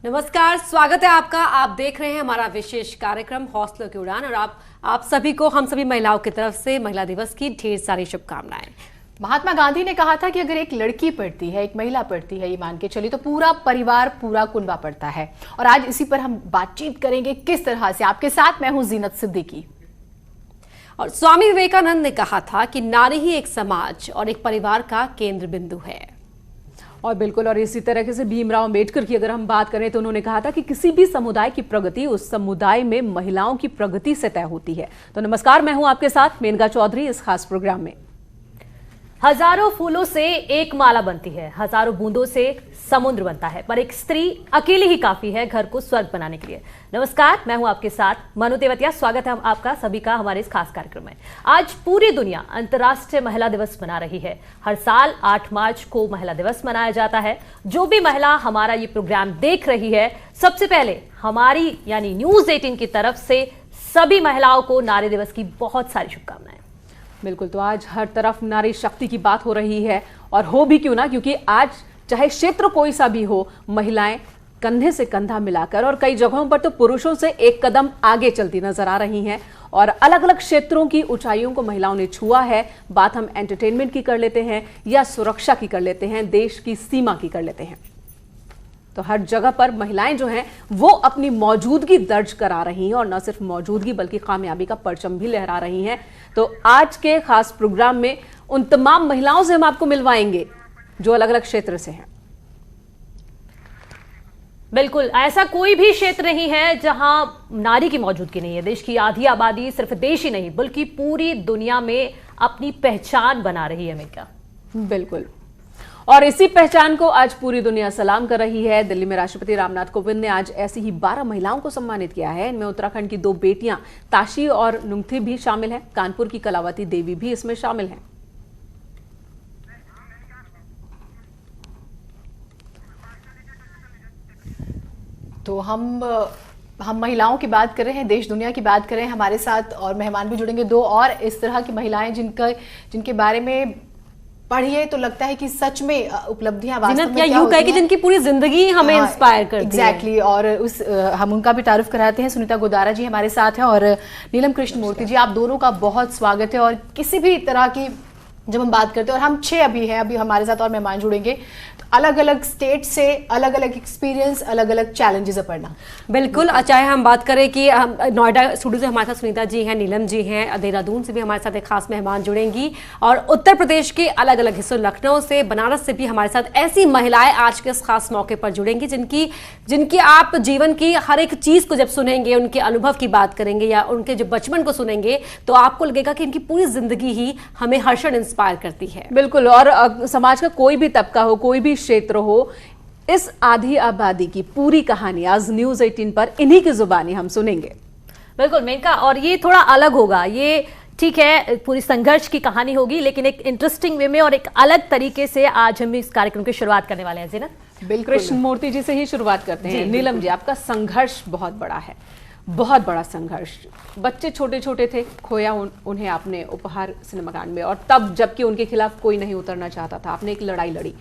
नमस्कार, स्वागत है आपका। आप देख रहे हैं हमारा विशेष कार्यक्रम हौसलों की उड़ान और आप सभी को हम सभी महिलाओं की तरफ से महिला दिवस की ढेर सारी शुभकामनाएं। महात्मा गांधी ने कहा था कि अगर एक लड़की पढ़ती है, एक महिला पढ़ती है, ये मान के चलिए तो पूरा परिवार, पूरा कुनबा पढ़ता है। और आज इसी पर हम बातचीत करेंगे किस तरह से। आपके साथ मैं हूं जीनत सिद्दीकी। और स्वामी विवेकानंद ने कहा था कि नारी ही एक समाज और एक परिवार का केंद्र बिंदु है। और बिल्कुल, और इसी तरह से भीमराव अंबेडकर की अगर हम बात करें तो उन्होंने कहा था कि किसी भी समुदाय की प्रगति उस समुदाय में महिलाओं की प्रगति से तय होती है। तो नमस्कार, मैं हूं आपके साथ मेनका चौधरी इस खास प्रोग्राम में। हजारों फूलों से एक माला बनती है, हजारों बूंदों से समुद्र बनता है, पर एक स्त्री अकेली ही काफी है घर को स्वर्ग बनाने के लिए। नमस्कार, मैं हूं आपके साथ मनु तेवतिया। स्वागत है आपका सभी का हमारे इस खास कार्यक्रम में। आज पूरी दुनिया अंतर्राष्ट्रीय महिला दिवस मना रही है। हर साल 8 मार्च को महिला दिवस मनाया जाता है। जो भी महिला हमारा ये प्रोग्राम देख रही है, सबसे पहले हमारी यानी न्यूज 18 की तरफ से सभी महिलाओं को नारी दिवस की बहुत सारी शुभकामनाएं। बिल्कुल, तो आज हर तरफ नारी शक्ति की बात हो रही है, और हो भी क्यों ना, क्योंकि आज चाहे क्षेत्र कोई सा भी हो, महिलाएं कंधे से कंधा मिलाकर और कई जगहों पर तो पुरुषों से एक कदम आगे चलती नजर आ रही हैं। और अलग अलग क्षेत्रों की ऊंचाइयों को महिलाओं ने छुआ है। बात हम एंटरटेनमेंट की कर लेते हैं या सुरक्षा की कर लेते हैं, देश की सीमा की कर लेते हैं, तो हर जगह पर महिलाएं जो हैं वो अपनी मौजूदगी दर्ज करा रही हैं, और न सिर्फ मौजूदगी बल्कि कामयाबी का परचम भी लहरा रही हैं। तो आज के खास प्रोग्राम में उन तमाम महिलाओं से हम आपको मिलवाएंगे जो अलग अलग क्षेत्र से हैं। बिल्कुल, ऐसा कोई भी क्षेत्र नहीं है जहां नारी की मौजूदगी नहीं है। देश की आधी आबादी सिर्फ देश ही नहीं बल्कि पूरी दुनिया में अपनी पहचान बना रही है मेनका। बिल्कुल, और इसी पहचान को आज पूरी दुनिया सलाम कर रही है। दिल्ली में राष्ट्रपति रामनाथ कोविंद ने आज ऐसी ही 12 महिलाओं को सम्मानित किया है। इनमें उत्तराखंड की 2 बेटियां ताशी और नुंगथी भी शामिल हैं। कानपुर की कलावती देवी भी इसमें शामिल हैं। तो हम महिलाओं की बात कर रहे हैं, देश दुनिया की बात कर रहे हैं। हमारे साथ और मेहमान भी जुड़ेंगे, 2 और इस तरह की महिलाएं जिनके बारे में पढ़िए तो लगता है कि सच में उपलब्धियां वास्तव में क्या होती हैं, जिनकी पूरी जिंदगी हमें इंस्पायर करती है। एग्जैक्टली, और हम उनका भी तारुफ कराते हैं। सुनीता गोदारा जी हमारे साथ हैं और नीलम कृष्ण मूर्ति जी, आप दोनों का बहुत स्वागत है। और किसी भी तरह की जब हम बात करते हैं, और हम 6 अभी हमारे साथ और मेहमान जुड़ेंगे, तो अलग अलग स्टेट से अलग अलग एक्सपीरियंस, अलग अलग चैलेंजेस पढ़ना। बिल्कुल, चाहे हम बात करें कि हम नोएडा स्टूडियो से हमारे साथ सुनीता जी हैं, नीलम जी हैं, देहरादून से भी हमारे साथ एक खास मेहमान जुड़ेंगी, और उत्तर प्रदेश के अलग अलग हिस्सों, लखनऊ से, बनारस से भी हमारे साथ ऐसी महिलाएं आज के इस खास मौके पर जुड़ेंगी जिनकी आप जीवन की हर एक चीज को जब सुनेंगे, उनके अनुभव की बात करेंगे या उनके जो बचपन को सुनेंगे, तो आपको लगेगा कि इनकी पूरी जिंदगी ही हमें हर्षण इंस्पायर करती है। बिल्कुल, और समाज का कोई भी तबका हो, कोई भी क्षेत्र हो, इस आधी आबादी की पूरी कहानी आज न्यूज 18 पर इन्हीं की जुबानी हम सुनेंगे। बिल्कुल मेनका, और ये थोड़ा अलग होगा। ये ठीक है, पूरी संघर्ष की कहानी होगी, लेकिन एक इंटरेस्टिंग वे में और एक अलग तरीके से आज हम इस कार्यक्रम की शुरुआत करने वाले हैं। जीनत, बिल्कुल, कृष्ण मूर्ति जी से ही शुरुआत करते हैं। नीलम जी, आपका संघर्ष बहुत बड़ा है, बहुत बड़ा संघर्ष। बच्चे छोटे छोटे थे, खोया उन्हें आपने उपहार सिनेमा कांड में, और तब जबकि उनके खिलाफ कोई नहीं उतरना चाहता था, आपने एक लड़ाई लड़ी।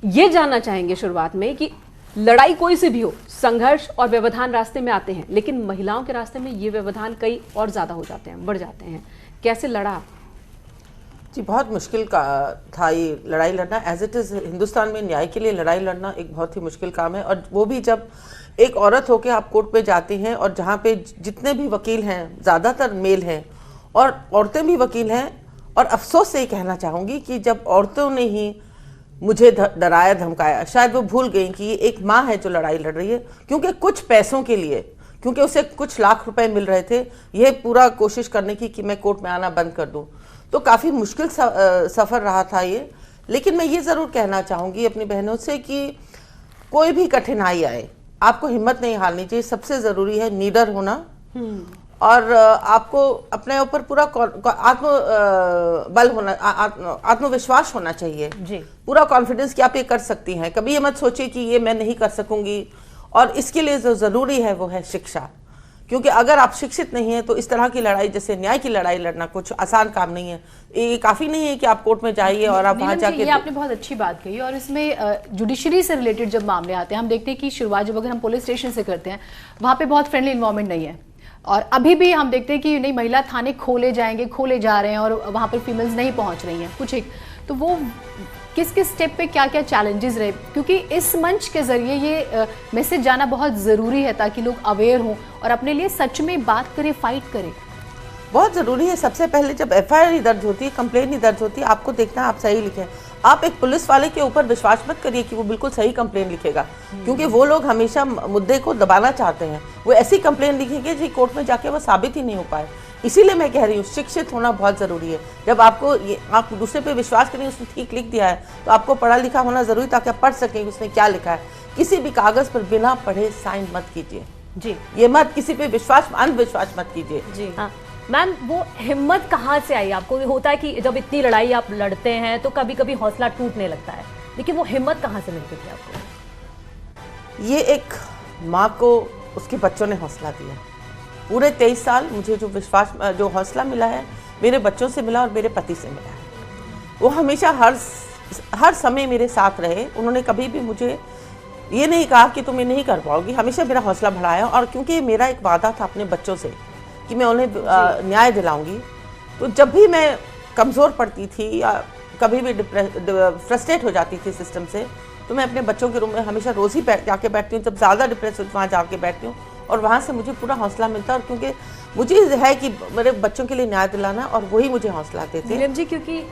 ये जानना चाहेंगे शुरुआत में कि लड़ाई कोई सी भी हो, संघर्ष और व्यवधान रास्ते में आते हैं, लेकिन महिलाओं के रास्ते में ये व्यवधान कई और ज्यादा हो जाते हैं, बढ़ जाते हैं। कैसे लड़ा? जी, बहुत मुश्किल का था ये लड़ाई लड़ना। एज इट इज़ हिंदुस्तान में न्याय के लिए लड़ाई लड़ना एक बहुत ही मुश्किल काम है, और वो भी जब एक औरत होकर आप कोर्ट पे जाती हैं और जहाँ पे जितने भी वकील हैं ज़्यादातर मेल हैं और औरतें भी वकील हैं। और अफसोस से ये कहना चाहूँगी कि जब औरतों ने ही मुझे डराया धमकाया, शायद वो भूल गई कि ये एक माँ है जो लड़ाई लड़ रही है, क्योंकि कुछ पैसों के लिए, क्योंकि उसे कुछ लाख रुपए मिल रहे थे, ये पूरा कोशिश करने की कि मैं कोर्ट में आना बंद कर दूं। तो काफ़ी मुश्किल सफ़र रहा था ये। लेकिन मैं ये ज़रूर कहना चाहूँगी अपनी बहनों से कि कोई भी कठिनाई आए, आपको हिम्मत नहीं हारनी चाहिए। सबसे ज़रूरी है नीडर होना, और आपको अपने ऊपर पूरा बल होना, आत्मविश्वास होना चाहिए जी, पूरा कॉन्फिडेंस कि आप ये कर सकती हैं। कभी ये मत सोचिए कि ये मैं नहीं कर सकूंगी। और इसके लिए जो ज़रूरी है वो है शिक्षा, क्योंकि अगर आप शिक्षित नहीं है तो इस तरह की लड़ाई, जैसे न्याय की लड़ाई लड़ना कुछ आसान काम नहीं है। ये काफ़ी नहीं है कि आप कोर्ट में जाइए और आप वहाँ जाके। ये आपने बहुत अच्छी बात कही, और इसमें जुडिशरी से रिलेटेड जब मामले आते हैं हम देखते हैं कि शुरुआत जब अगर हम पुलिस स्टेशन से करते हैं वहाँ पे बहुत फ्रेंडली इन्वायरमेंट नहीं है, और अभी भी हम देखते हैं कि नहीं, महिला थाने खोले जा रहे हैं और वहाँ पर फीमेल्स नहीं पहुँच रही हैं कुछ एक, तो वो किस किस स्टेप पे क्या क्या चैलेंजेस रहे, क्योंकि इस मंच के जरिए ये मैसेज जाना बहुत ज़रूरी है ताकि लोग अवेयर हों और अपने लिए सच में बात करें, फाइट करें। बहुत ज़रूरी है। सबसे पहले जब एफआईआर ही दर्ज होती है, कंप्लेन ही दर्ज होती है, आपको देखना है आप सही लिखें। आप एक पुलिस वाले के ऊपर विश्वास मत करिए कि वो बिल्कुल सही कंप्लेन लिखेगा, क्योंकि वो लोग हमेशा मुद्दे को दबाना चाहते हैं। वो ऐसी कंप्लेन लिखेंगे जी कोर्ट में जाके वो साबित ही नहीं हो पाए। इसीलिए मैं कह रही हूँ शिक्षित होना बहुत ज़रूरी है। जब आपको आप दूसरे पे विश्वास करें उसने ठीक लिख दिया है तो आपको पढ़ा लिखा होना ज़रूरी, ताकि आप पढ़ सकें कि उसने क्या लिखा है। किसी भी कागज़ पर बिना पढ़े साइन मत कीजिए जी। ये मत किसी पे अंधविश्वास मत कीजिए जी हाँ मैम, वो हिम्मत कहाँ से आई आपको? होता है कि जब इतनी लड़ाई आप लड़ते हैं तो कभी कभी हौसला टूटने लगता है, लेकिन वो हिम्मत कहाँ से मिलती थी आपको? ये एक माँ को उसके बच्चों ने हौसला दिया। पूरे 23 साल मुझे जो हौसला मिला है मेरे बच्चों से मिला और मेरे पति से मिला है। वो हमेशा हर समय मेरे साथ रहे। उन्होंने कभी भी मुझे ये नहीं कहा कि तुम ये नहीं कर पाओगी, हमेशा मेरा हौसला बढ़ाया। और क्योंकि मेरा एक वादा था अपने बच्चों से कि मैं उन्हें न्याय दिलाऊंगी, तो जब भी मैं कमज़ोर पड़ती थी या कभी भी फ्रस्ट्रेट हो जाती थी सिस्टम से, तो मैं अपने बच्चों के रूम में हमेशा रोज़ ही जाके बैठती हूँ। जब ज़्यादा डिप्रेस होती वहाँ जाके बैठती हूँ और वहाँ से मुझे पूरा हौसला मिलता है। और क्योंकि मुझे है कि मेरे बच्चों के लिए न्याय दिलाना, और वही मुझे हौसला देते हैं। नीलम जी, क्योंकि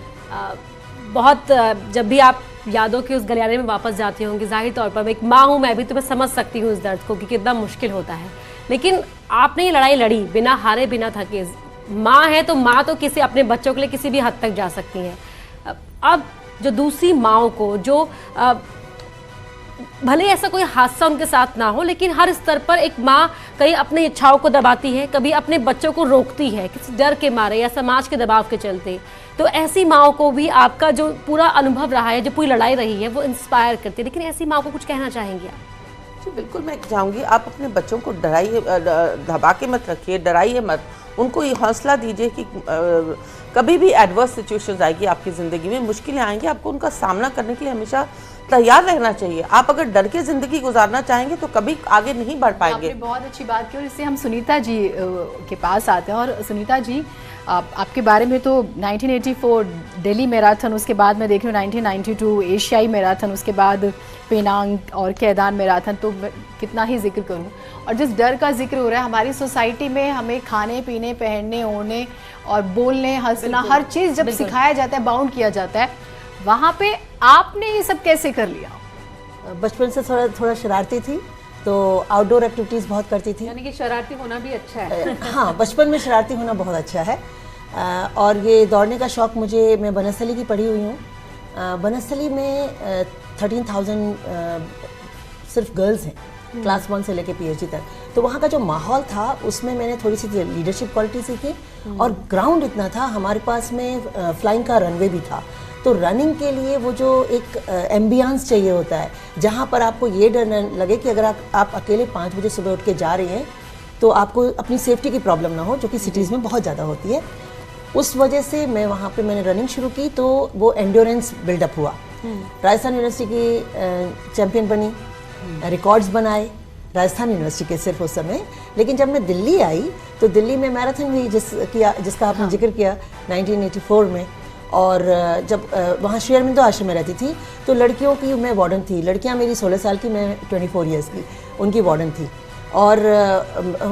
बहुत जब भी आप यादों के उस गलियारे में वापस जाती होंगी, जाहिर तौर पर एक माँ हूँ मैं भी, तो मैं समझ सकती हूँ इस दर्द को कि कितना मुश्किल होता है। लेकिन आपने ये लड़ाई लड़ी बिना हारे, बिना थके। माँ है तो माँ तो किसी अपने बच्चों के लिए किसी भी हद तक जा सकती हैं। अब जो दूसरी माँओं को, जो भले ऐसा कोई हादसा उनके साथ ना हो, लेकिन हर स्तर पर एक माँ कहीं अपनी इच्छाओं को दबाती है, कभी अपने बच्चों को रोकती है किसी डर के मारे या समाज के दबाव के चलते। तो ऐसी माँओं को भी आपका जो पूरा अनुभव रहा है, जो पूरी लड़ाई रही है, वो इंस्पायर करती है। लेकिन ऐसी माँ को कुछ कहना चाहेंगे आप? जी बिल्कुल, मैं चाहूँगी आप अपने बच्चों को डराइए, दबा के मत रखिए, डराइए मत। उनको ये हौसला दीजिए कि कभी भी एडवर्स सिचुएशंस आएगी आपकी ज़िंदगी में, मुश्किलें आएंगी, आपको उनका सामना करने के लिए हमेशा तैयार रहना चाहिए। आप अगर डर के ज़िंदगी गुजारना चाहेंगे तो कभी आगे नहीं बढ़ पाएंगे। आपने बहुत अच्छी बात की, और इससे हम सुनीता जी के पास आते हैं। और सुनीता जी, आपके बारे में तो 1984 दिल्ली मैराथन, उसके बाद मैं देख रही हूँ 1992 एशियाई मैराथन, उसके बाद पेनांग और कैदान मैराथन, तो कितना ही जिक्र करूँ। और जिस डर का जिक्र हो रहा है हमारी सोसाइटी में, हमें खाने पीने, पहनने ओढ़ने और बोलने, हंसना, हर चीज़ जब सिखाया जाता है, बाउंड किया जाता है, वहाँ पे आपने ये सब कैसे कर लिया? बचपन से थोड़ा शरारती थी, तो आउटडोर एक्टिविटीज़ बहुत करती थी। यानी कि शरारती होना भी अच्छा है। हाँ, बचपन में शरारती होना बहुत अच्छा है। और ये दौड़ने का शौक़ मैं बनस्थली की पढ़ी हुई हूँ। बनस्थली में 13,000 सिर्फ गर्ल्स हैं, क्लास 1 से लेके PhD तक। तो वहाँ का जो माहौल था उसमें मैंने थोड़ी सी लीडरशिप क्वालिटी सीखी। और ग्राउंड इतना था, हमारे पास में फ्लाइंग का रनवे भी था। तो रनिंग के लिए वो जो एक एम्बियंस चाहिए होता है, जहाँ पर आपको ये डर न लगे कि अगर आप अकेले 5 बजे सुबह उठ के जा रहे हैं तो आपको अपनी सेफ्टी की प्रॉब्लम ना हो, जो कि सिटीज़ में बहुत ज़्यादा होती है। उस वजह से मैंने रनिंग शुरू की, तो वो एंड्योरेंस बिल्डअप हुआ। राजस्थान यूनिवर्सिटी की चैम्पियन बनी, रिकॉर्ड्स बनाए राजस्थान यूनिवर्सिटी के सिर्फ उस समय। लेकिन जब मैं दिल्ली आई तो दिल्ली में मैराथन हुई जिसका आपने जिक्र किया 1984 में। और जब वहाँ श्री अरबिंदो आश्रम में रहती थी तो लड़कियों की मैं वार्डन थी। लड़कियाँ मेरी 16 साल की, मैं 24 ईयर्स की, उनकी वार्डन थी। और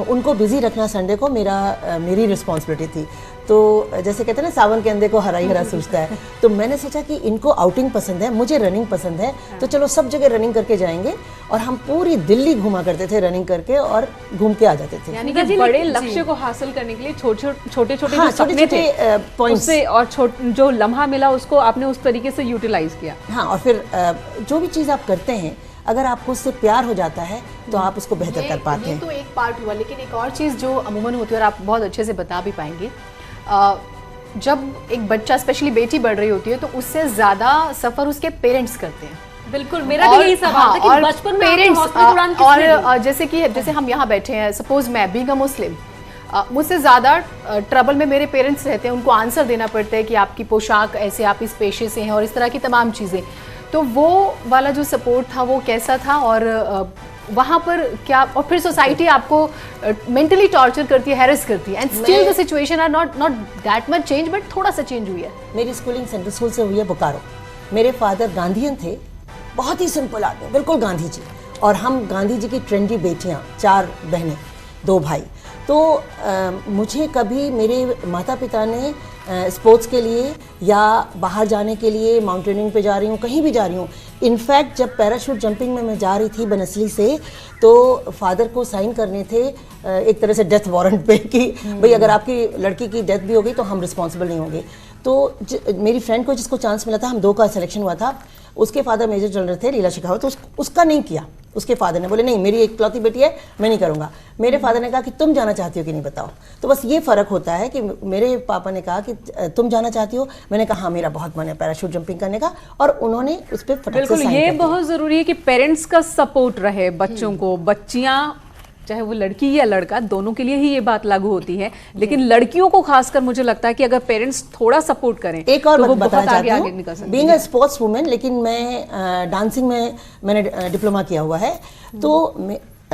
उनको बिज़ी रखना संडे को मेरी रिस्पॉन्सिबिलिटी थी। तो जैसे कहते हैं ना, सावन के अंधे को हरा ही हरा सूझता है। तो मैंने सोचा कि इनको आउटिंग पसंद है, मुझे रनिंग पसंद है, तो चलो सब जगह रनिंग करके जाएंगे। और हम पूरी दिल्ली घुमा करते थे रनिंग करके, और घूम के आ जाते थे। यानी कि बड़े लक्ष्य को हासिल करने के लिए छोटे छोटे सपने थे पॉइंट्स से, और जो लम्हा मिला उसको आपने उस तरीके से यूटिलाइज किया। हाँ, और फिर जो भी चीज़ आप करते हैं, अगर आपको उससे प्यार हो जाता है तो आप उसको बेहतर कर पाते हैं। ये तो एक पार्ट हुआ, लेकिन एक और चीज़ जो अमूमन होती है, और आप बहुत अच्छे से बता भी पाएंगे, जब एक बच्चा, स्पेशली बेटी बढ़ रही होती है, तो उससे ज़्यादा सफ़र उसके पेरेंट्स करते हैं। बिल्कुल, मेरा भी यही सवाल था कि बचपन में पेरेंट्स हॉस्पिटल दौरान और जैसे हम यहाँ बैठे हैं, सपोज मैं बीइंग अ मुस्लिम, मुझसे ज़्यादा ट्रबल में मेरे पेरेंट्स रहते हैं, उनको आंसर देना पड़ता है कि आपकी पोशाक ऐसे, आप इस पेशे से हैं और इस तरह की तमाम चीज़ें। तो वो वाला जो सपोर्ट था वो कैसा था, और वहाँ पर क्या, और फिर सोसाइटी आपको मेंटली टॉर्चर करती है, हैरेस करती है, and still the situation are not that much change, but थोड़ा सा चेंज हुई है। मेरी स्कूलिंग सेंट्रल स्कूल से हुई है बोकारो। मेरे फादर गांधीयन थे, बहुत ही सिंपल आदमी, बिल्कुल गांधी जी, और हम गांधी जी की ट्रेंडी बेटियाँ, 4 बहनें 2 भाई। तो मुझे कभी मेरे माता पिता ने स्पोर्ट्स के लिए या बाहर जाने के लिए, माउंटेनिंग पे जा रही हूँ, कहीं भी जा रही हूँ, इनफैक्ट जब पैराशूट जंपिंग में मैं जा रही थी बनसली से, तो फादर को साइन करने थे एक तरह से डेथ वारंट पे कि भाई अगर आपकी लड़की की डेथ भी हो गई तो हम रिस्पॉन्सिबल नहीं होंगे। तो मेरी फ्रेंड को जिसको चांस मिला था, हम 2 का सिलेक्शन हुआ था, उसके फादर मेजर जनरल थे लीला शेखावत, तो उसका नहीं किया। उसके फादर ने बोले नहीं, मेरी एक इकलौती बेटी है, मैं नहीं करूँगा। मेरे फादर ने कहा कि तुम जाना चाहती हो कि नहीं बताओ। तो बस ये फ़र्क होता है कि मेरे पापा ने कहा कि तुम जाना चाहती हो, मैंने कहा हाँ मेरा बहुत मन है पैराशूट जंपिंग करने का, और उन्होंने उस पर फटाक से बिल्कुल, साइन ये कर दिया। बहुत जरूरी है कि पेरेंट्स का सपोर्ट रहे बच्चों को। बच्चियां चाहे वो लड़की या लड़का, दोनों के लिए ही ये बात लागू होती है, लेकिन लड़कियों को खासकर मुझे लगता है कि अगर पेरेंट्स थोड़ा सपोर्ट करें एक और तो वो बताना बहुत आगे चाहती आगे हूँ, निकल सकती बीइंग है। अ स्पोर्ट्स वुमेन, लेकिन मैं डांसिंग में मैंने डिप्लोमा किया हुआ है। तो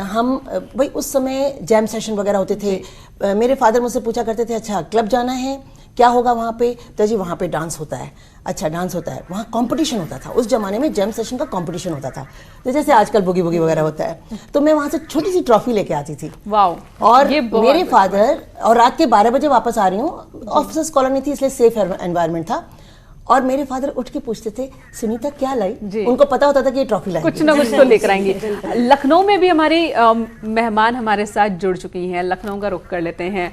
हम भाई उस समय जैम सेशन वगैरह होते थे। मेरे फादर मुझसे पूछा करते थे, अच्छा क्लब जाना है, क्या होगा वहाँ पे? तो जी वहाँ पे डांस होता है। अच्छा डांस होता है, वहाँ कंपटीशन होता था। उस जमाने में जैम सेशन का कंपटीशन होता था, तो जैसे आजकल बुगी बुगी वगैरह होता है। तो मैं वहाँ से छोटी सी ट्रॉफी लेके आती थी। वाओ, और ये बहुत मेरे फादर, और रात के 12 बजे वापस आ रही हूँ, ऑफिसर्स कॉलोनी थी इसलिए सेफ एनवायरनमेंट था, और मेरे फादर उठ के पूछते थे सुनीता क्या लाई? उनको पता होता था कि ये ट्रॉफी लाई, कुछ ना कुछ तो लेकर आएंगी। लखनऊ में भी हमारी मेहमान हमारे साथ जुड़ चुकी हैं, लखनऊ का रुख कर लेते हैं।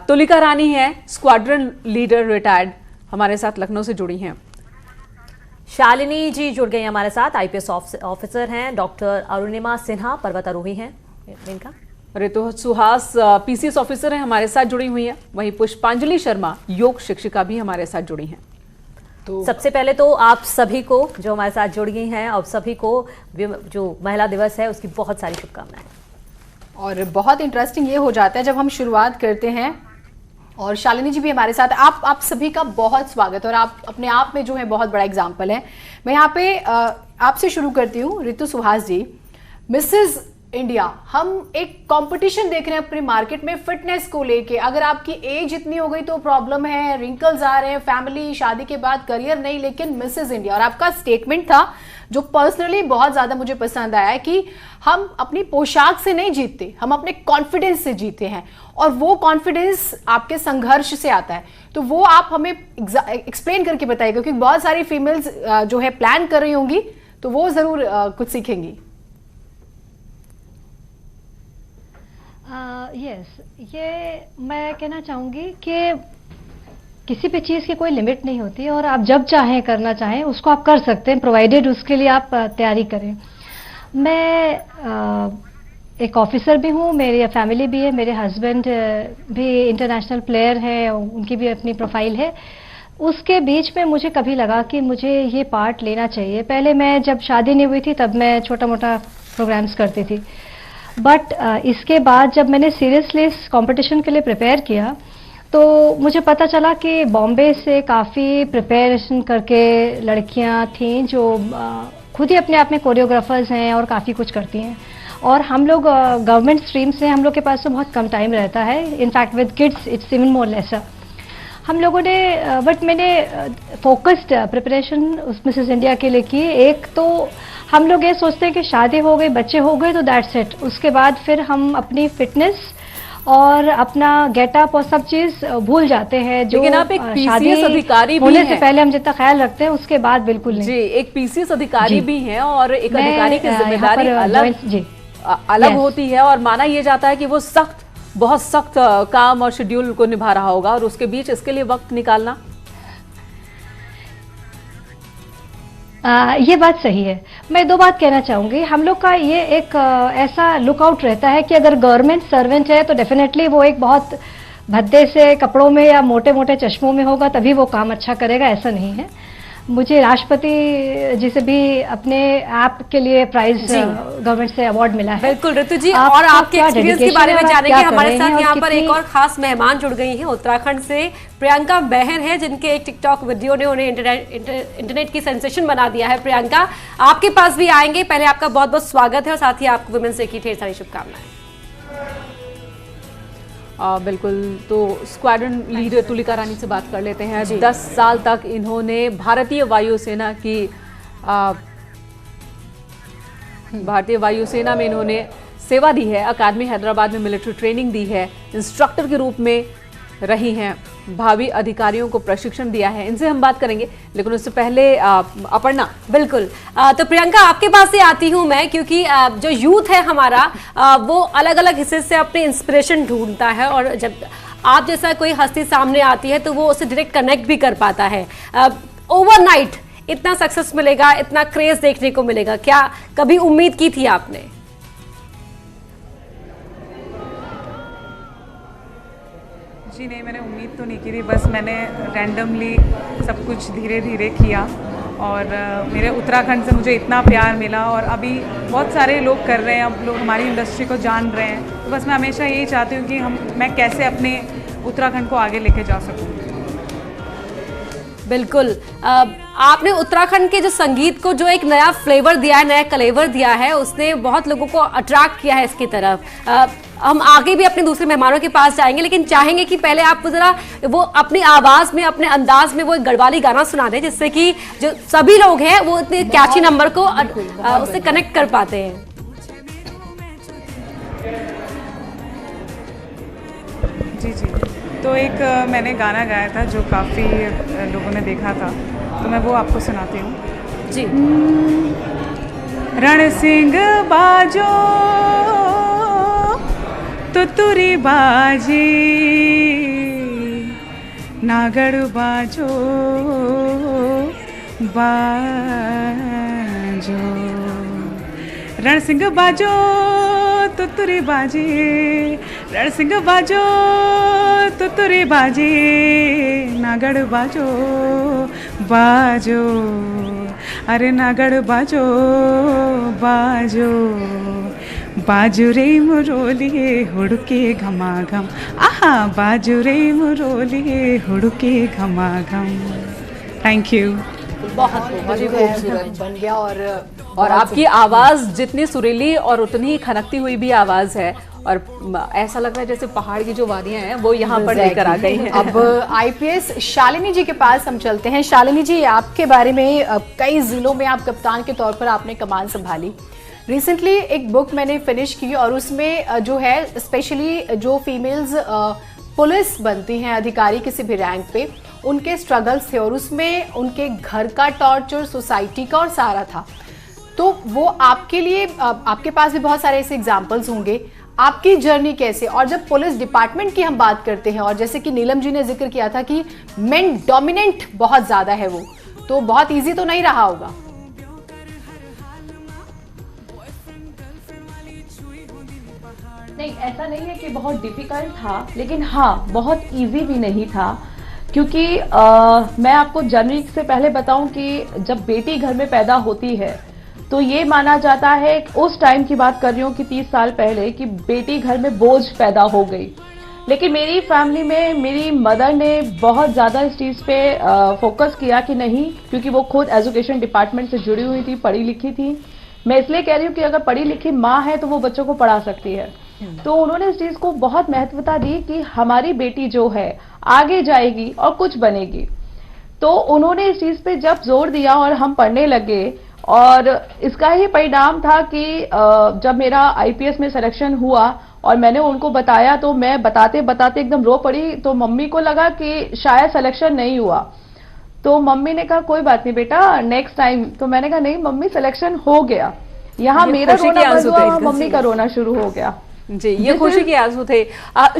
तुलिका रानी है, स्क्वाड्रन लीडर रिटायर्ड, हमारे साथ लखनऊ से जुड़ी हैं। शालिनी जी जुड़ गई हमारे साथ, आईपीएस ऑफिसर हैं। डॉक्टर अरुणिमा सिन्हा पर्वतारोही हैं इनका। ऋतु सुहास पीसीएस ऑफिसर हैं, हमारे साथ जुड़ी हुई हैं। वहीं पुष्पांजलि शर्मा योग शिक्षिका भी हमारे साथ जुड़ी हैं। तो सबसे पहले तो आप सभी को जो हमारे साथ जुड़ गई हैं, और सभी को जो महिला दिवस है उसकी बहुत सारी शुभकामनाएं। और बहुत इंटरेस्टिंग ये हो जाता है जब हम शुरुआत करते हैं, और शालिनी जी भी हमारे साथ। आप सभी का बहुत स्वागत है, और आप अपने आप में जो है बहुत बड़ा एग्जाम्पल है। मैं यहाँ पे आपसे शुरू करती हूँ, ऋतु सुहास जी, मिसेज इंडिया। हम एक कंपटीशन देख रहे हैं अपने मार्केट में फिटनेस को लेके। अगर आपकी एज इतनी हो गई तो प्रॉब्लम है, रिंकल्स आ रहे हैं, फैमिली, शादी के बाद करियर नहीं, लेकिन मिसेज इंडिया। और आपका स्टेटमेंट था जो पर्सनली बहुत ज्यादा मुझे पसंद आया है कि हम अपनी पोशाक से नहीं जीतते, हम अपने कॉन्फिडेंस से जीते हैं, और वो कॉन्फिडेंस आपके संघर्ष से आता है। तो वो आप हमें एक्सप्लेन करके बताइएगा, क्योंकि बहुत सारी फीमेल्स जो है प्लान कर रही होंगी, तो वो जरूर कुछ सीखेंगी। यस, ये मैं कहना चाहूँगी कि किसी भी चीज़ की कोई लिमिट नहीं होती, और आप जब चाहें करना चाहें उसको आप कर सकते हैं, प्रोवाइडेड उसके लिए आप तैयारी करें। मैं एक ऑफिसर भी हूँ, मेरी फैमिली भी है, मेरे हस्बैंड भी इंटरनेशनल प्लेयर है, उनकी भी अपनी प्रोफाइल है। उसके बीच में मुझे कभी लगा कि मुझे ये पार्ट लेना चाहिए। पहले मैं जब शादी नहीं हुई थी तब मैं छोटा मोटा प्रोग्राम्स करती थी, बट इसके बाद जब मैंने सीरियसली इस कंपटीशन के लिए प्रिपेयर किया तो मुझे पता चला कि बॉम्बे से काफ़ी प्रिपरेशन करके लड़कियां थीं जो खुद ही अपने आप में कोरियोग्राफर्स हैं और काफ़ी कुछ करती हैं। और हम लोग गवर्नमेंट स्ट्रीम से, हम लोग के पास तो बहुत कम टाइम रहता है, in fact with kids it's even more lesser. हम लोगों ने बट मैंने फोकस्ड प्रिपरेशन उस मिसेस इंडिया के लिए की। एक तो हम लोग ये सोचते हैं कि शादी हो गई, बच्चे हो गए तो दैट्स इट, उसके बाद फिर हम अपनी फिटनेस और अपना गेटअप और सब चीज भूल जाते हैं। जो लेकिन आप एक पीसीएस अधिकारी भी होने हैं। से पहले हम जितना ख्याल रखते हैं उसके बाद बिल्कुल नहीं। जी, एक पीसीएस अधिकारी भी हैं, और एक मैं, अधिकारी की यहाँ जिम्मेदारी पर अलग होती है, और माना यह जाता है कि वो बहुत सख्त काम और शेड्यूल को निभा रहा होगा, और उसके बीच इसके लिए वक्त निकालना। ये बात सही है। मैं 2 बात कहना चाहूँगी। हम लोग का ये एक ऐसा लुकआउट रहता है कि अगर गवर्नमेंट सर्वेंट है तो डेफिनेटली वो एक बहुत भद्दे से कपड़ों में या मोटे मोटे चश्मों में होगा तभी वो काम अच्छा करेगा, ऐसा नहीं है। मुझे राष्ट्रपति जी से भी अपने ऐप के लिए प्राइज गवर्नमेंट से अवार्ड मिला है। बिल्कुल ऋतु जी, आपका और आपके क्या एक्सपीरियंस के dedication बारे में है और आप जानेंगे। क्या कर हमारे रहे साथ हैं और यहाँ पर एक कितनी- और खास मेहमान जुड़ गई हैं उत्तराखंड से। प्रियंका बहन है जिनके एक टिकटॉक वीडियो ने उन्हें इंटरनेट की सेंसेशन बना दिया है। प्रियंका, आपके पास भी आएंगे। पहले आपका बहुत बहुत स्वागत है और साथ ही आपको वुमेन्स डे की ढेर सारी शुभकामनाएं। बिल्कुल, तो स्क्वाड्रन लीडर तुलिका रानी से बात कर लेते हैं। 10 साल तक इन्होंने भारतीय वायुसेना में इन्होंने सेवा दी है। अकादमी हैदराबाद में मिलिट्री ट्रेनिंग दी है, इंस्ट्रक्टर के रूप में रही हैं, भावी अधिकारियों को प्रशिक्षण दिया है। इनसे हम बात करेंगे, लेकिन उससे पहले अपर्णा। बिल्कुल, तो प्रियंका आपके पास से आती हूं मैं, क्योंकि जो यूथ है हमारा वो अलग अलग हिस्से से अपने इंस्पिरेशन ढूंढता है, और जब आप जैसा कोई हस्ती सामने आती है तो वो उससे डायरेक्ट कनेक्ट भी कर पाता है। ओवरनाइट इतना सक्सेस मिलेगा, इतना क्रेज देखने को मिलेगा, क्या कभी उम्मीद की थी आपने? जी नहीं, मैंने उम्मीद तो नहीं की थी, बस मैंने रैंडमली सब कुछ धीरे धीरे किया और मेरे उत्तराखंड से मुझे इतना प्यार मिला और अभी बहुत सारे लोग कर रहे हैं, अब लोग हमारी इंडस्ट्री को जान रहे हैं। तो बस मैं हमेशा यही चाहती हूँ कि मैं कैसे अपने उत्तराखंड को आगे लेके जा सकूँ। बिल्कुल, आपने उत्तराखंड के जो संगीत को जो एक नया फ्लेवर दिया है, नया कलेवर दिया है, उसने बहुत लोगों को अट्रैक्ट किया है इसकी तरफ। हम आगे भी अपने दूसरे मेहमानों के पास जाएंगे, लेकिन चाहेंगे कि पहले आप जरा वो अपनी आवाज में, अपने अंदाज में वो एक गढ़वाली गाना सुना दें, जिससे कि जो सभी लोग हैं वो इतने कैची नंबर को उससे कनेक्ट कर पाते हैं। जी जी, तो एक मैंने गाना गाया था जो काफ़ी लोगों ने देखा था, तो मैं वो आपको सुनाती हूँ। जी। रण सिंह बाजो तो तुरी बाजी, नागड़ बाजो बाजो, रण सिंह बाजो तो तुरी बाजी, रण सिंह बाजो तो तुरी बाजी, नागड़ बाजो बाजो, अरे नागड़ बाजो बाजो, बाजू रे मुरोलिए हुड़के घमाघम, आहा बाजू रे मुरोलिए हुड़के घमाघम। Thank you. बहुत खूबसूरत बन गया। और आपकी आवाज जितनी सुरीली और उतनी ही खनकती हुई भी आवाज है, और ऐसा लग रहा है जैसे पहाड़ की जो वादियां हैं वो यहाँ पर लेकर आ गई हैं। अब आईपीएस शालिनी जी के पास हम चलते हैं। शालिनी जी, आपके बारे में कई जिलों में आप कप्तान के तौर पर आपने कमान संभाली। रिसेंटली एक बुक मैंने फिनिश की और उसमें जो है स्पेशली जो फीमेल्स पुलिस बनती हैं, अधिकारी किसी भी रैंक पे, उनके स्ट्रगल्स थे और उसमें उनके घर का टॉर्चर, सोसाइटी का और सारा था। तो वो आपके लिए, आपके पास भी बहुत सारे ऐसे एग्जाम्पल्स होंगे, आपकी जर्नी कैसे? और जब पुलिस डिपार्टमेंट की हम बात करते हैं, और जैसे कि नीलम जी ने जिक्र किया था कि मेन डोमिनेंट बहुत ज्यादा है वो, तो बहुत इजी तो नहीं रहा होगा। नहीं, ऐसा नहीं है कि बहुत डिफिकल्ट था, लेकिन हाँ बहुत इजी भी नहीं था, क्योंकि मैं आपको जनवरी से पहले बताऊं कि जब बेटी घर में पैदा होती है तो ये माना जाता है, उस टाइम की बात कर रही हूँ कि 30 साल पहले, कि बेटी घर में बोझ पैदा हो गई। लेकिन मेरी फैमिली में मेरी मदर ने बहुत ज़्यादा इस चीज़ पे फोकस किया कि नहीं, क्योंकि वो खुद एजुकेशन डिपार्टमेंट से जुड़ी हुई थी, पढ़ी लिखी थी। मैं इसलिए कह रही हूँ कि अगर पढ़ी लिखी माँ है तो वो बच्चों को पढ़ा सकती है। तो उन्होंने इस चीज़ को बहुत महत्वता दी कि हमारी बेटी जो है आगे जाएगी और कुछ बनेगी। तो उन्होंने इस चीज़ पे जब जोर दिया और हम पढ़ने लगे, और इसका ही परिणाम था कि जब मेरा आईपीएस में सिलेक्शन हुआ और मैंने उनको बताया, तो मैं बताते बताते एकदम रो पड़ी। तो मम्मी को लगा कि शायद सिलेक्शन नहीं हुआ, तो मम्मी ने कहा कोई बात नहीं बेटा, नेक्स्ट टाइम। तो मैंने कहा नहीं मम्मी, सिलेक्शन हो गया। यहाँ मेरा रोना बंद हुआ और मम्मी का रोना शुरू हो गया। जी, ये खुशी के आंसू थे।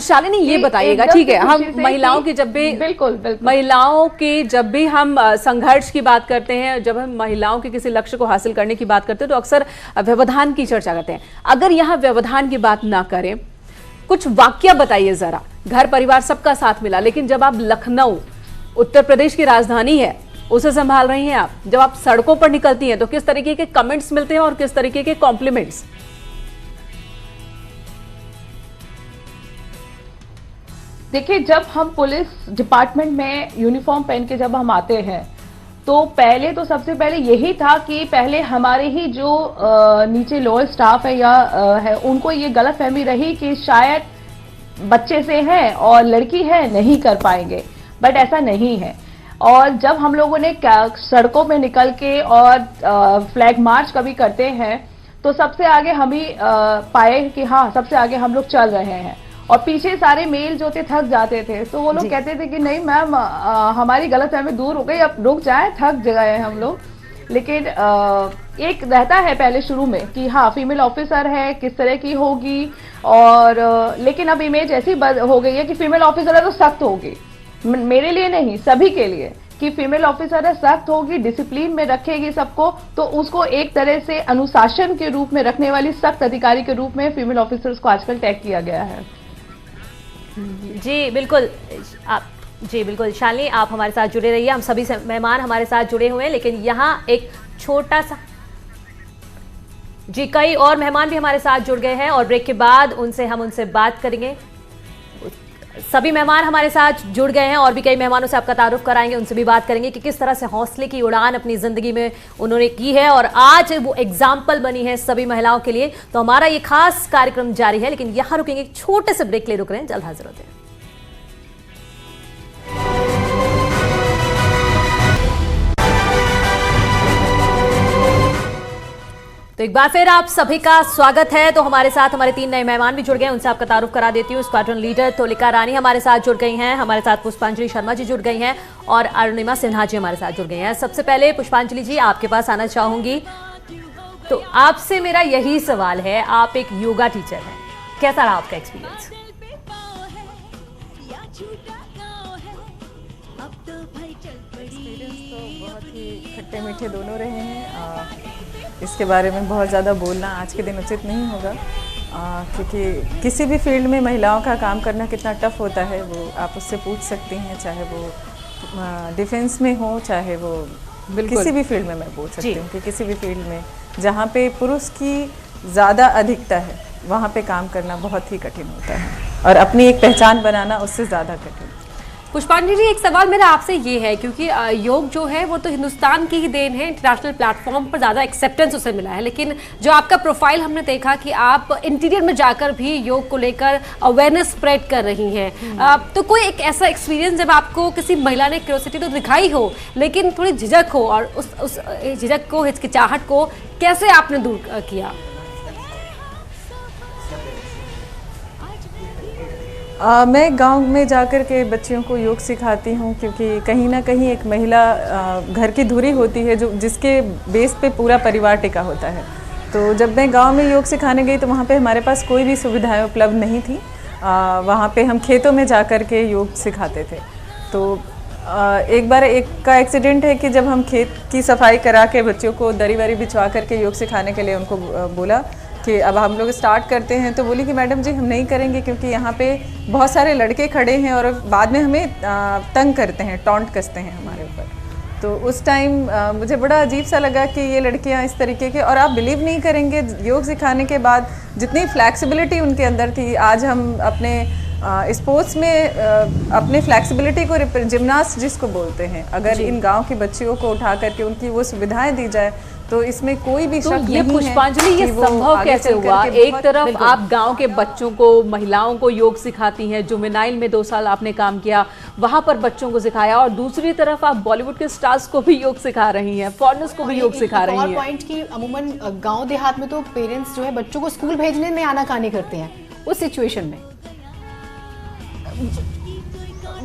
शालिनी, ये बताइएगा, ठीक है, हम महिलाओं की जब भी बिल्कुल महिलाओं की जब भी हम संघर्ष की बात करते हैं, जब हम महिलाओं के किसी लक्ष्य को हासिल करने की बात करते हैं, तो अक्सर व्यवधान की चर्चा करते हैं। अगर यहाँ व्यवधान की बात ना करें, कुछ वाक्य बताइए जरा। घर परिवार सबका साथ मिला, लेकिन जब आप लखनऊ, उत्तर प्रदेश की राजधानी है, उसे संभाल रही हैं आप। जब आप सड़कों पर निकलती हैं तो किस तरीके के कमेंट्स मिलते हैं और किस तरीके के कॉम्प्लीमेंट्स? देखिए, जब हम पुलिस डिपार्टमेंट में यूनिफॉर्म पहन के जब हम आते हैं तो पहले तो सबसे पहले यही था कि पहले हमारे ही जो नीचे लोअर स्टाफ है या है, उनको ये गलतफहमी रही कि शायद बच्चे से है और लड़की है, नहीं कर पाएंगे, बट ऐसा नहीं है। और जब हम लोगों ने सड़कों में निकल के और फ्लैग मार्च कभी करते हैं तो सबसे आगे हम ही पाए कि हाँ, सबसे आगे हम लोग चल रहे हैं। और पीछे सारे मेल जो थे थक जाते थे, तो वो लोग कहते थे कि नहीं मैम, हमारी गलतफहमी दूर हो गई, अब रुक जाए, थक गए हैं हम लोग। लेकिन एक रहता है पहले शुरू में कि हाँ, फीमेल ऑफिसर है, किस तरह की होगी, और लेकिन अब इमेज ऐसी हो गई है कि फीमेल ऑफिसर है तो सख्त होगी। मेरे लिए नहीं, सभी के लिए, कि फीमेल ऑफिसर है, सख्त होगी, डिसिप्लिन में रखेगी सबको, तो उसको एक तरह से अनुशासन के रूप में रखने वाली सख्त अधिकारी के रूप में फीमेल ऑफिसर्स को आजकल टैग किया गया है। जी बिल्कुल, जी बिल्कुल शालिनी, आप हमारे साथ जुड़े रहिए। हम सभी मेहमान हमारे साथ जुड़े हुए हैं, लेकिन यहाँ एक छोटा सा, जी कई और मेहमान भी हमारे साथ जुड़ गए हैं और ब्रेक के बाद हम उनसे बात करेंगे। सभी मेहमान हमारे साथ जुड़ गए हैं और भी कई मेहमानों से आपका तारुफ कराएंगे, उनसे भी बात करेंगे कि किस तरह से हौसले की उड़ान अपनी जिंदगी में उन्होंने की है और आज वो एग्जाम्पल बनी है सभी महिलाओं के लिए। तो हमारा ये खास कार्यक्रम जारी है, लेकिन यहां रुकेंगे, एक छोटे से ब्रेक ले रुक रहे हैं, जल्द हाजिर होते हैं। तो एक बार फिर आप सभी का स्वागत है। तो हमारे साथ हमारे 3 नए मेहमान भी जुड़ गए हैं, उनसे आपका तारुफ करा देती हूँ। स्क्वाड्रन लीडर तोलिका रानी हमारे साथ जुड़ गई हैं, हमारे साथ पुष्पांजलि शर्मा जी जुड़ गई हैं और अरुणिमा सिन्हा जी हमारे साथ जुड़ गई हैं। सबसे पहले पुष्पांजलि जी, आपके पास आना चाहूंगी। तो आपसे मेरा यही सवाल है, आप एक योगा टीचर हैं, कैसा रहा आपका एक्सपीरियंस? बहुत ही खट्टे मीठे दोनों रहे हैं। इसके बारे में बहुत ज़्यादा बोलना आज के दिन उचित नहीं होगा, क्योंकि किसी भी फील्ड में महिलाओं का काम करना कितना टफ होता है वो आप उससे पूछ सकती हैं, चाहे वो डिफेंस में हो, चाहे वो किसी भी फील्ड में मैं पूछ सकती हूँ कि किसी भी फील्ड में जहाँ पे पुरुष की ज़्यादा अधिकता है वहाँ पे काम करना बहुत ही कठिन होता है और अपनी एक पहचान बनाना उससे ज़्यादा कठिन। पुष्पांजलि जी, एक सवाल मेरा आपसे ये है, क्योंकि योग जो है वो तो हिंदुस्तान की ही देन है, इंटरनेशनल प्लेटफॉर्म पर ज़्यादा एक्सेप्टेंस उसे मिला है, लेकिन जो आपका प्रोफाइल हमने देखा कि आप इंटीरियर में जाकर भी योग को लेकर अवेयरनेस स्प्रेड कर रही हैं, तो कोई एक ऐसा एक्सपीरियंस जब आपको किसी महिला ने क्यूरियोसिटी तो दिखाई हो लेकिन थोड़ी झिझक हो, और उस झिझक को, हिचकिचाहट को कैसे आपने दूर किया? मैं गांव में जाकर के बच्चियों को योग सिखाती हूं, क्योंकि कहीं ना कहीं एक महिला घर की धुरी होती है जो जिसके बेस पे पूरा परिवार टिका होता है। तो जब मैं गांव में योग सिखाने गई तो वहाँ पे हमारे पास कोई भी सुविधाएं उपलब्ध नहीं थी। वहाँ पे हम खेतों में जाकर के योग सिखाते थे। तो एक बार एक का एक्सीडेंट है कि जब हम खेत की सफाई करा के बच्चों को दरी वरी बिछवा करके योग सिखाने के लिए उनको बोला कि अब हम लोग स्टार्ट करते हैं, तो बोली कि मैडम जी हम नहीं करेंगे, क्योंकि यहाँ पे बहुत सारे लड़के खड़े हैं और बाद में हमें तंग करते हैं, टॉन्ट कसते हैं हमारे ऊपर। तो उस टाइम मुझे बड़ा अजीब सा लगा कि ये लड़कियाँ इस तरीके के, और आप बिलीव नहीं करेंगे योग सिखाने के बाद जितनी फ्लैक्सिबिलिटी उनके अंदर थी, आज हम अपने स्पोर्ट्स में अपने फ्लैक्सिबिलिटी को, जिम्नास्ट जिसको बोलते हैं, अगर इन गांव की बच्चियों को उठा करके उनकी वो सुविधाएं दी जाए तो इसमें कोई भी शक नहीं है। पुष्पांजलि, ये संभव कैसे हुआ? एक तरफ आप गांव के बच्चों को, महिलाओं को योग सिखाती हैं, जुवेनाइल में 2 साल आपने काम किया, वहां पर बच्चों को सिखाया, और दूसरी तरफ आप बॉलीवुड के स्टार्स को भी योग सिखा रही हैं, फॉरेनर्स को भी योग सिखा रही हैं। पॉइंट की अमूमन गांव देहात में तो पेरेंट्स जो है बच्चों को स्कूल भेजने में आनाकानी करते हैं, उस सिचुएशन में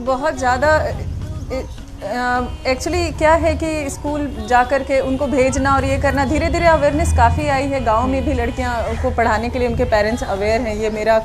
बहुत ज़्यादा एक्चुअली क्या है कि स्कूल जाकर के उनको भेजना और ये करना, धीरे धीरे अवेयरनेस काफ़ी आई है। गांव में भी लड़कियां को पढ़ाने के लिए उनके पेरेंट्स अवेयर हैं। ये मेरा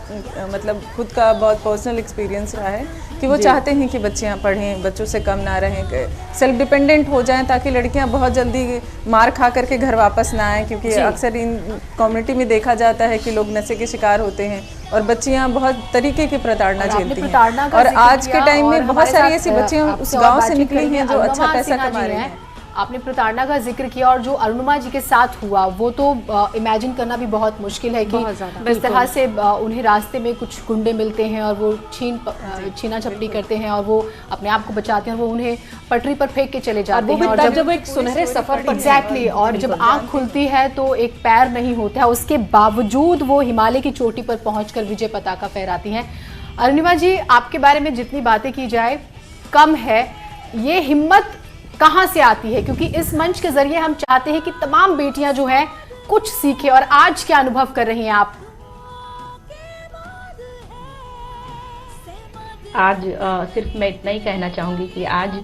मतलब खुद का बहुत पर्सनल एक्सपीरियंस रहा है कि वो चाहते हैं कि बच्चियां पढ़ें, बच्चों से कम ना रहें, सेल्फ डिपेंडेंट हो जाएं, ताकि लड़कियां बहुत जल्दी मार खा करके घर वापस ना आएँ, क्योंकि अक्सर इन कम्युनिटी में देखा जाता है कि लोग नशे के शिकार होते हैं और बच्चियां बहुत तरीके की प्रताड़ना और आपने झेलती हैं। प्रताड़ना का और जिक्र आज के किया टाइम और में बहुत हमारे सारी साथ, ऐसी बच्चियां उस आपसे और गांव से बातचीत निकली करेंगे। हैं जो अच्छा अरुणिमा पैसा सिन्हा कमा जी रही हैं। हैं। आपने प्रताड़ना का जिक्र किया और जो अरुणिमा जी के साथ हुआ वो तो इमेजिन करना भी बहुत मुश्किल है कि इस तरह से उन्हें रास्ते में कुछ गुंडे मिलते हैं और वो छीना झपटी करते हैं और वो अपने आप को बचाते हैं और वो उन्हें पटरी पर फेंक के चले जाते हैं। और जब एक सुनहरे सफर पर एग्जैक्टली और जब आंख खुलती है तो एक पैर नहीं होता है, उसके बावजूद वो हिमालय की चोटी पर पहुंचकर विजय पताका फहराती हैं। अरुणिमा जी, आपके बारे में जितनी बातें की जाए कम है। ये हिम्मत कहां से आती है? क्योंकि इस मंच के जरिए हम चाहते हैं कि तमाम बेटियां जो हैं कुछ सीखें। और आज क्या अनुभव कर रही हैं आप? आज सिर्फ मैं इतना ही कहना चाहूंगी कि आज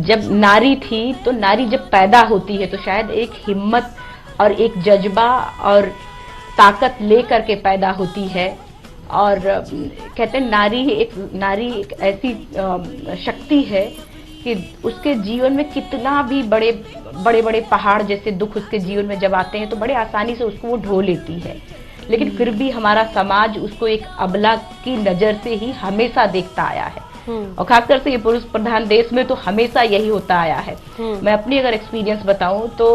जब नारी थी तो नारी जब पैदा होती है तो शायद एक हिम्मत और एक जज्बा और ताकत लेकर के पैदा होती है। और कहते हैं नारी एक ऐसी शक्ति है कि उसके जीवन में कितना भी बड़े बड़े पहाड़ जैसे दुख उसके जीवन में जब आते हैं तो बड़े आसानी से उसको वो ढो लेती है। लेकिन फिर भी हमारा समाज उसको एक अबला की नजर से ही हमेशा देखता आया है और खासकर से ये पुरुष प्रधान देश में तो हमेशा यही होता आया है। मैं अपनी अगर एक्सपीरियंस बताऊं तो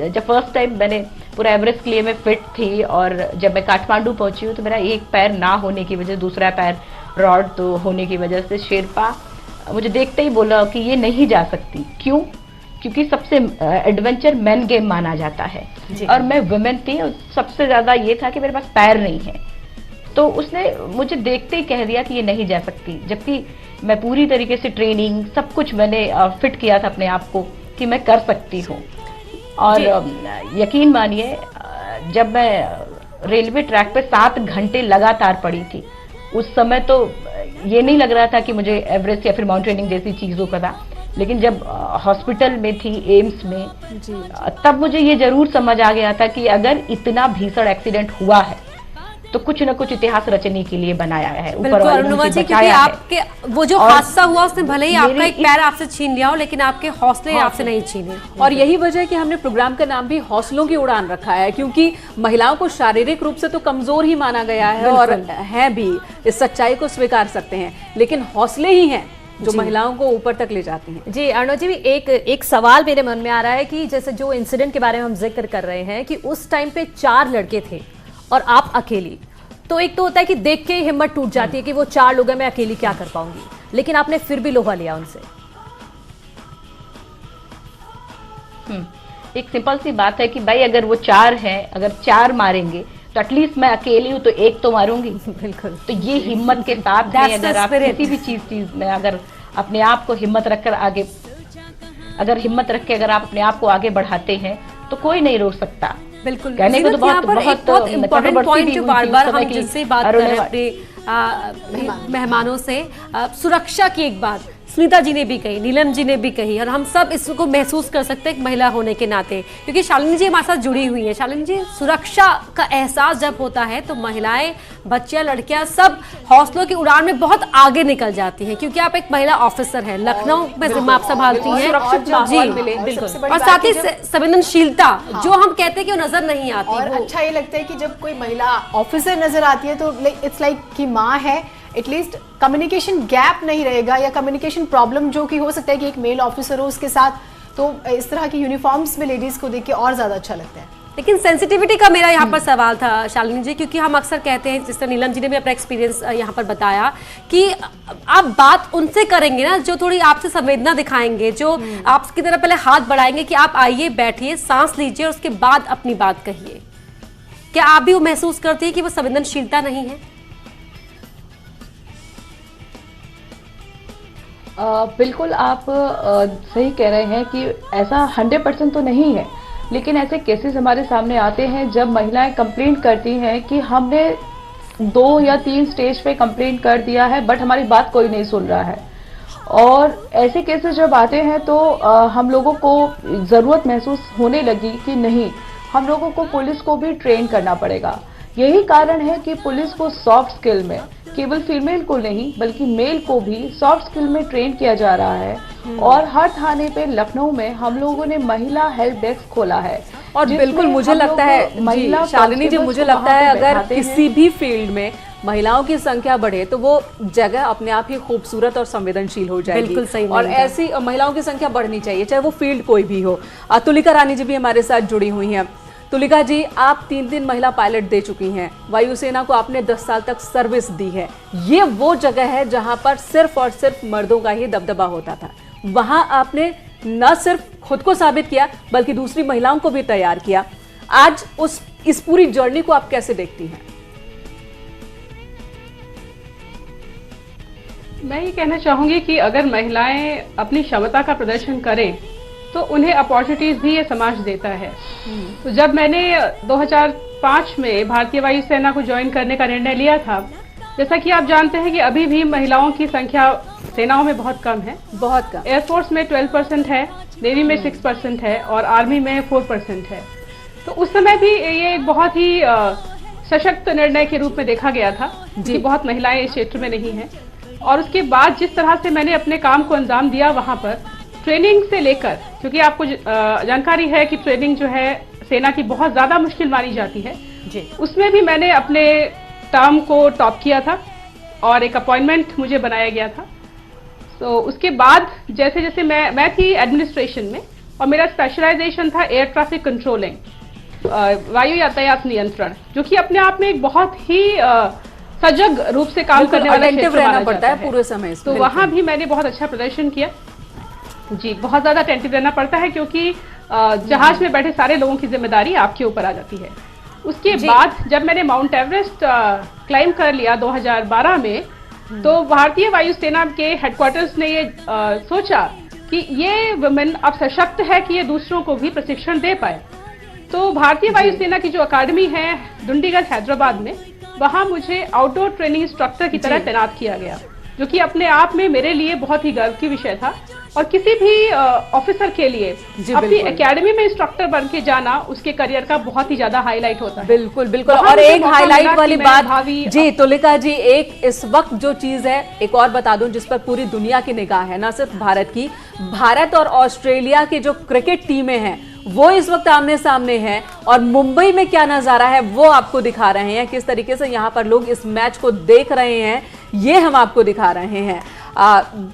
जब फर्स्ट टाइम मैंने पूरा एवरेस्ट के लिए मैं फिट थी और जब मैं काठमांडू पहुंची हूँ तो मेरा एक पैर ना होने की वजह, दूसरा पैर रॉड तो होने की वजह से शेरपा मुझे देखते ही बोला कि ये नहीं जा सकती। क्यों? क्योंकि सबसे एडवेंचर मैन गेम माना जाता है और मैं वुमेन थी और सबसे ज्यादा ये था कि मेरे पास पैर नहीं है। तो उसने मुझे देखते ही कह दिया कि ये नहीं जा सकती, जबकि मैं पूरी तरीके से ट्रेनिंग सब कुछ मैंने फिट किया था अपने आप को कि मैं कर सकती हूँ। और यकीन मानिए जब मैं रेलवे ट्रैक पे 7 घंटे लगातार पड़ी थी उस समय तो ये नहीं लग रहा था कि मुझे एवरेस्ट या फिर माउंटेनिंग जैसी चीजों का था। लेकिन जब हॉस्पिटल में थी एम्स में तब मुझे ये जरूर समझ आ गया था कि अगर इतना भीषण एक्सीडेंट हुआ है तो कुछ न कुछ इतिहास रचने के लिए बनाया है ऊपर वाले ने मुझे बचाया है। आपके वो जो हादसा हुआ उसने भले ही आपका एक पैर आपसे छीन लिया हो लेकिन आपके हौसले आपसे नहीं छीने। और यही वजह है कि हमने प्रोग्राम का नाम भी हौसलों की उड़ान रखा है, क्योंकि महिलाओं को शारीरिक रूप से तो कमजोर ही माना गया है और है भी, इस सच्चाई को स्वीकार सकते हैं, लेकिन हौसले ही हैं जो महिलाओं को ऊपर तक ले जाती हैं। जी अर्णव जी, एक सवाल मेरे मन में आ रहा है कि जैसे जो इंसिडेंट के बारे में हम जिक्र कर रहे हैं कि उस टाइम पे 4 लड़के थे और आप अकेली, तो एक तो होता है कि देख के ही हिम्मत टूट जाती है कि वो 4 लोग हैं, मैं अकेली क्या कर पाऊंगी, लेकिन आपने फिर भी लोहा लिया उनसे। एक सिंपल सी बात है कि भाई अगर वो 4 हैं, अगर 4 मारेंगे तो एटलीस्ट मैं अकेली हूं तो एक तो मारूंगी। बिल्कुल। तो ये हिम्मत के साथ में अगर आप किसी भी चीज में अगर अपने आप को हिम्मत रखकर आगे अगर आप अपने आप को आगे बढ़ाते हैं तो कोई नहीं रोक सकता। बिल्कुल। कहने को तो बहुत इम्पोर्टेंट पॉइंट जो बार-बार हम जिससे बात कर रहे हैं अपने मेहमानों से, सुरक्षा की एक बात सुनीता जी ने भी कही, नीलम जी ने भी कही और हम सब इसको महसूस कर सकते हैं एक महिला होने के नाते, क्योंकि शालिनी जी हमारे साथ जुड़ी हुई हैं। शालिनी जी, सुरक्षा का एहसास जब होता है तो महिलाएं, बच्चियां, लड़कियां सब हौसलों की उड़ान में बहुत आगे निकल जाती हैं, क्योंकि आप एक महिला ऑफिसर हैं, लखनऊ में जिम्मा आप संभालती हैं जी, बिल्कुल, और साथ ही संवेदनशीलता जो हम कहते हैं कि वो नजर नहीं आती। और अच्छा ये लगता है कि जब कोई महिला ऑफिसर नजर आती है तो इट्स लाइक कि माँ है, एटलीस्ट कम्युनिकेशन गैप नहीं रहेगा या कम्युनिकेशन प्रॉब्लम जो कि हो सकता है कि एक मेल ऑफिसर हो उसके साथ, तो इस तरह की यूनिफॉर्म्स में लेडीज को देख के और ज्यादा अच्छा लगता है। लेकिन सेंसिटिविटी का मेरा यहाँ पर सवाल था शालिनी जी, क्योंकि हम अक्सर कहते हैं, जिस तरह नीलम जी ने भी अपना एक्सपीरियंस यहाँ पर बताया कि आप बात उनसे करेंगे ना जो थोड़ी आपसे संवेदना दिखाएंगे, जो आपकी तरफ पहले हाथ बढ़ाएंगे कि आप आइए, बैठिए, सांस लीजिए और उसके बाद अपनी बात कहिए। क्या आप भी वो महसूस करती है कि वो संवेदनशीलता नहीं है? बिल्कुल, आप सही कह रहे हैं कि ऐसा 100% तो नहीं है, लेकिन ऐसे केसेस हमारे सामने आते हैं जब महिलाएं कंप्लेंट करती हैं कि हमने 2 या 3 स्टेज पे कंप्लेंट कर दिया है बट हमारी बात कोई नहीं सुन रहा है। और ऐसे केसेस जब आते हैं तो हम लोगों को ज़रूरत महसूस होने लगी कि नहीं, हम लोगों को पुलिस को भी ट्रेन करना पड़ेगा। यही कारण है कि पुलिस को सॉफ्ट स्किल में, केवल फीमेल को नहीं बल्कि मेल को भी सॉफ्ट स्किल में ट्रेन किया जा रहा है। और हर थाने पे लखनऊ में हम लोगों ने महिला हेल्प डेस्क खोला है और बिल्कुल मुझे लगता है जी, शालिनी जी, मुझे लगता है अगर किसी भी फील्ड में महिलाओं की संख्या बढ़े तो वो जगह अपने आप ही खूबसूरत और संवेदनशील हो जाएगी। बिल्कुल सही। और ऐसी महिलाओं की संख्या बढ़नी चाहिए, चाहे वो फील्ड कोई भी हो। तुलिका रानी जी भी हमारे साथ जुड़ी हुई हैं। तुलिका जी, आप 3 महिला पायलट दे चुकी हैं, वायुसेना को आपने 10 साल तक सर्विस दी है। ये वो जगह है जहां पर सिर्फ और सिर्फ मर्दों का ही दबदबा होता था। वहां आपने न सिर्फ खुद को साबित किया बल्कि दूसरी महिलाओं को भी तैयार किया। आज इस पूरी जर्नी को आप कैसे देखती हैं? मैं ये कहना चाहूंगी कि अगर महिलाएं अपनी क्षमता का प्रदर्शन करें तो उन्हें अपॉर्चुनिटीज भी ये समाज देता है। तो जब मैंने 2005 में भारतीय वायुसेना को ज्वाइन करने का निर्णय लिया था, जैसा कि आप जानते हैं कि अभी भी महिलाओं की संख्या सेनाओं में बहुत कम है, बहुत कम। एयरफोर्स में 12% है, नेवी में 6% है और आर्मी में 4% है। तो उस समय भी ये एक बहुत ही सशक्त निर्णय के रूप में देखा गया था कि बहुत महिलाएं इस क्षेत्र में नहीं है। और उसके बाद जिस तरह से मैंने अपने काम को अंजाम दिया वहां पर, ट्रेनिंग से लेकर, क्योंकि आपको जानकारी है कि ट्रेनिंग जो है सेना की बहुत ज्यादा मुश्किल मानी जाती है जी। उसमें भी मैंने अपने टर्म को टॉप किया था और एक अपॉइंटमेंट मुझे बनाया गया था। तो उसके बाद जैसे जैसे मैं थी एडमिनिस्ट्रेशन में और मेरा स्पेशलाइजेशन था एयर ट्रैफिक कंट्रोलिंग, वायु यातायात नियंत्रण, जो कि अपने आप में एक बहुत ही सजग रूप से काम करने वाला क्षेत्र रहना पड़ता है पूरे समय। तो वहां भी मैंने बहुत अच्छा प्रदर्शन किया जी। बहुत ज्यादा अटेंटिव रहना पड़ता है क्योंकि जहाज में बैठे सारे लोगों की जिम्मेदारी आपके ऊपर आ जाती है। उसके बाद जब मैंने माउंट एवरेस्ट क्लाइम कर लिया 2012 में, तो भारतीय वायुसेना के हेडक्वार्टर्स ने ये सोचा कि ये वुमेन अब सशक्त है कि ये दूसरों को भी प्रशिक्षण दे पाए। तो भारतीय वायुसेना की जो अकादमी है डुंडीगढ़ हैदराबाद में, वहां मुझे आउटडोर ट्रेनिंग इंस्ट्रक्टर की तरह तैनात किया गया, जो कि अपने आप में मेरे लिए बहुत ही गर्व की विषय था। और किसी भी ऑफिसर के लिए अपनी एकेडमी में इंस्ट्रक्टर बन के जाना उसके करियर का बहुत ही ज्यादा हाईलाइट होता है। बिल्कुल बिल्कुल। और एक हाईलाइट वाली बात जी तुलिका जी, एक इस वक्त जो चीज है एक और बता दूं जिस पर पूरी दुनिया की निगाह है, ना सिर्फ भारत की, भारत और ऑस्ट्रेलिया की जो क्रिकेट टीमें हैं वो इस वक्त आमने सामने हैं और मुंबई में क्या नजारा है वो आपको दिखा रहे हैं। किस तरीके से यहाँ पर लोग इस मैच को देख रहे हैं ये हम आपको दिखा रहे हैं।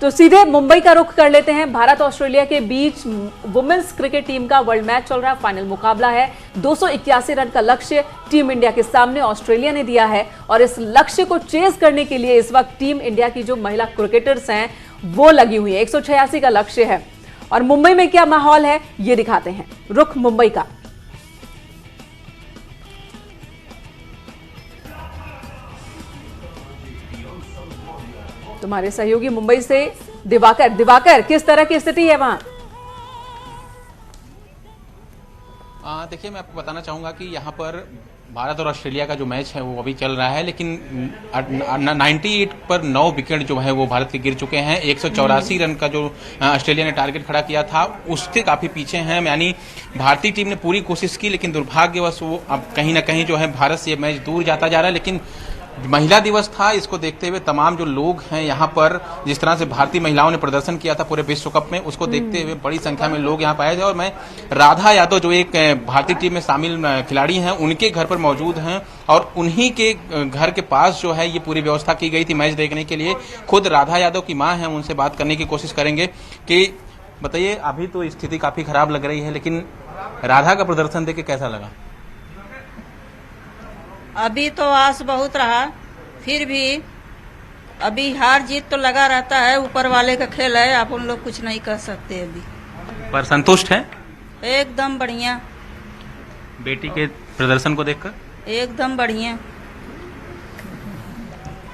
तो सीधे मुंबई का रुख कर लेते हैं। भारत ऑस्ट्रेलिया के बीच वुमेन्स क्रिकेट टीम का वर्ल्ड मैच चल रहा है, फाइनल मुकाबला है। 281 रन का लक्ष्य टीम इंडिया के सामने ऑस्ट्रेलिया ने दिया है और इस लक्ष्य को चेज करने के लिए इस वक्त टीम इंडिया की जो महिला क्रिकेटर्स हैं वो लगी हुई है। 186 का लक्ष्य है और मुंबई में क्या माहौल है ये दिखाते हैं। रुख मुंबई का। तुम्हारे सहयोगी मुंबई से दिवाकर किस तरह की स्थिति है वहां? देखिए, मैं आपको बताना चाहूंगा कि यहाँ पर भारत और ऑस्ट्रेलिया का जो मैच है वो अभी चल रहा है, लेकिन 98 पर 9 विकेट जो है वो भारत के गिर चुके हैं। 184 रन का जो ऑस्ट्रेलिया ने टारगेट खड़ा किया था उससे काफी पीछे हैं। यानी भारतीय टीम ने पूरी कोशिश की लेकिन दुर्भाग्यवश वो अब कहीं ना कहीं जो है भारत से मैच दूर जाता जा रहा है। लेकिन महिला दिवस था, इसको देखते हुए तमाम जो लोग हैं यहाँ पर, जिस तरह से भारतीय महिलाओं ने प्रदर्शन किया था पूरे विश्व कप में, उसको देखते हुए बड़ी संख्या में लोग यहाँ पर आए थे। और मैं राधा यादव जो एक भारतीय टीम में शामिल खिलाड़ी हैं उनके घर पर मौजूद हैं और उन्हीं के घर के पास जो है ये पूरी व्यवस्था की गई थी मैच देखने के लिए। खुद राधा यादव की माँ है, उनसे बात करने की कोशिश करेंगे कि बताइए, अभी तो स्थिति काफी खराब लग रही है लेकिन राधा का प्रदर्शन देख के कैसा लगा? अभी तो आस बहुत रहा, फिर भी अभी हार जीत तो लगा रहता है, ऊपर वाले का खेल है, आप उन लोग कुछ नहीं कर सकते। अभी पर संतुष्ट हैं? एकदम बढ़िया। बेटी के प्रदर्शन को देखकर एकदम बढ़िया।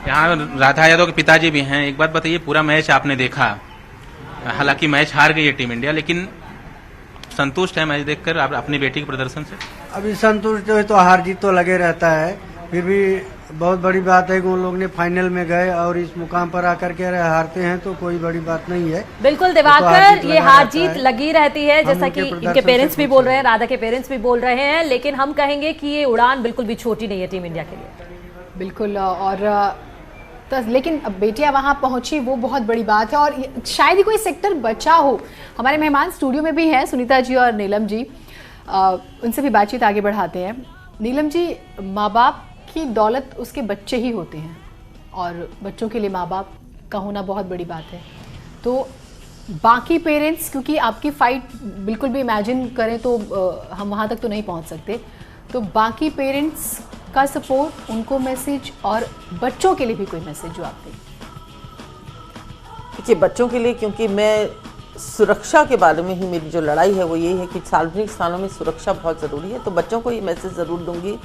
यहाँ राधा यादव के पिताजी भी हैं। एक बात बताइए, पूरा मैच आपने देखा, हालांकि मैच हार गई है टीम इंडिया, लेकिन संतुष्ट है मैच देखकर आप अपनी बेटी के प्रदर्शन से? अभी संतुष्ट है तो हार जीत तो लगे रहता है, फिर भी बहुत बड़ी बात है कि उन लोग ने फाइनल में गए और इस मुकाम पर आकर के हारते हैं तो कोई बड़ी बात नहीं है। बिल्कुल दिवाकर, ये हार जीत लगी रहती है, जैसा कि इनके पेरेंट्स भी बोल रहे हैं, राधा के पेरेंट्स भी बोल रहे हैं, लेकिन हम कहेंगे कि ये उड़ान बिल्कुल भी छोटी नहीं है टीम इंडिया के लिए। बिल्कुल। और तो लेकिन अब बेटियां वहां पहुंची वो बहुत बड़ी बात है और शायद ही कोई सेक्टर बचा हो। हमारे मेहमान स्टूडियो में भी हैं, सुनीता जी और नीलम जी। उनसे भी बातचीत आगे बढ़ाते हैं। नीलम जी, माँ बाप की दौलत उसके बच्चे ही होते हैं और बच्चों के लिए माँ बाप का होना बहुत बड़ी बात है। तो बाकी पेरेंट्स, क्योंकि आपकी फाइट बिल्कुल भी इमेजिन करें तो हम वहाँ तक तो नहीं पहुँच सकते, तो बाकी पेरेंट्स का सपोर्ट, उनको मैसेज और बच्चों के लिए भी कोई मैसेज जो आप दें। देखिए, बच्चों के लिए, क्योंकि मैं सुरक्षा के बारे में ही मेरी जो लड़ाई है वो यही है कि सार्वजनिक स्थानों में सुरक्षा बहुत ज़रूरी है, तो बच्चों को ये मैसेज ज़रूर दूंगी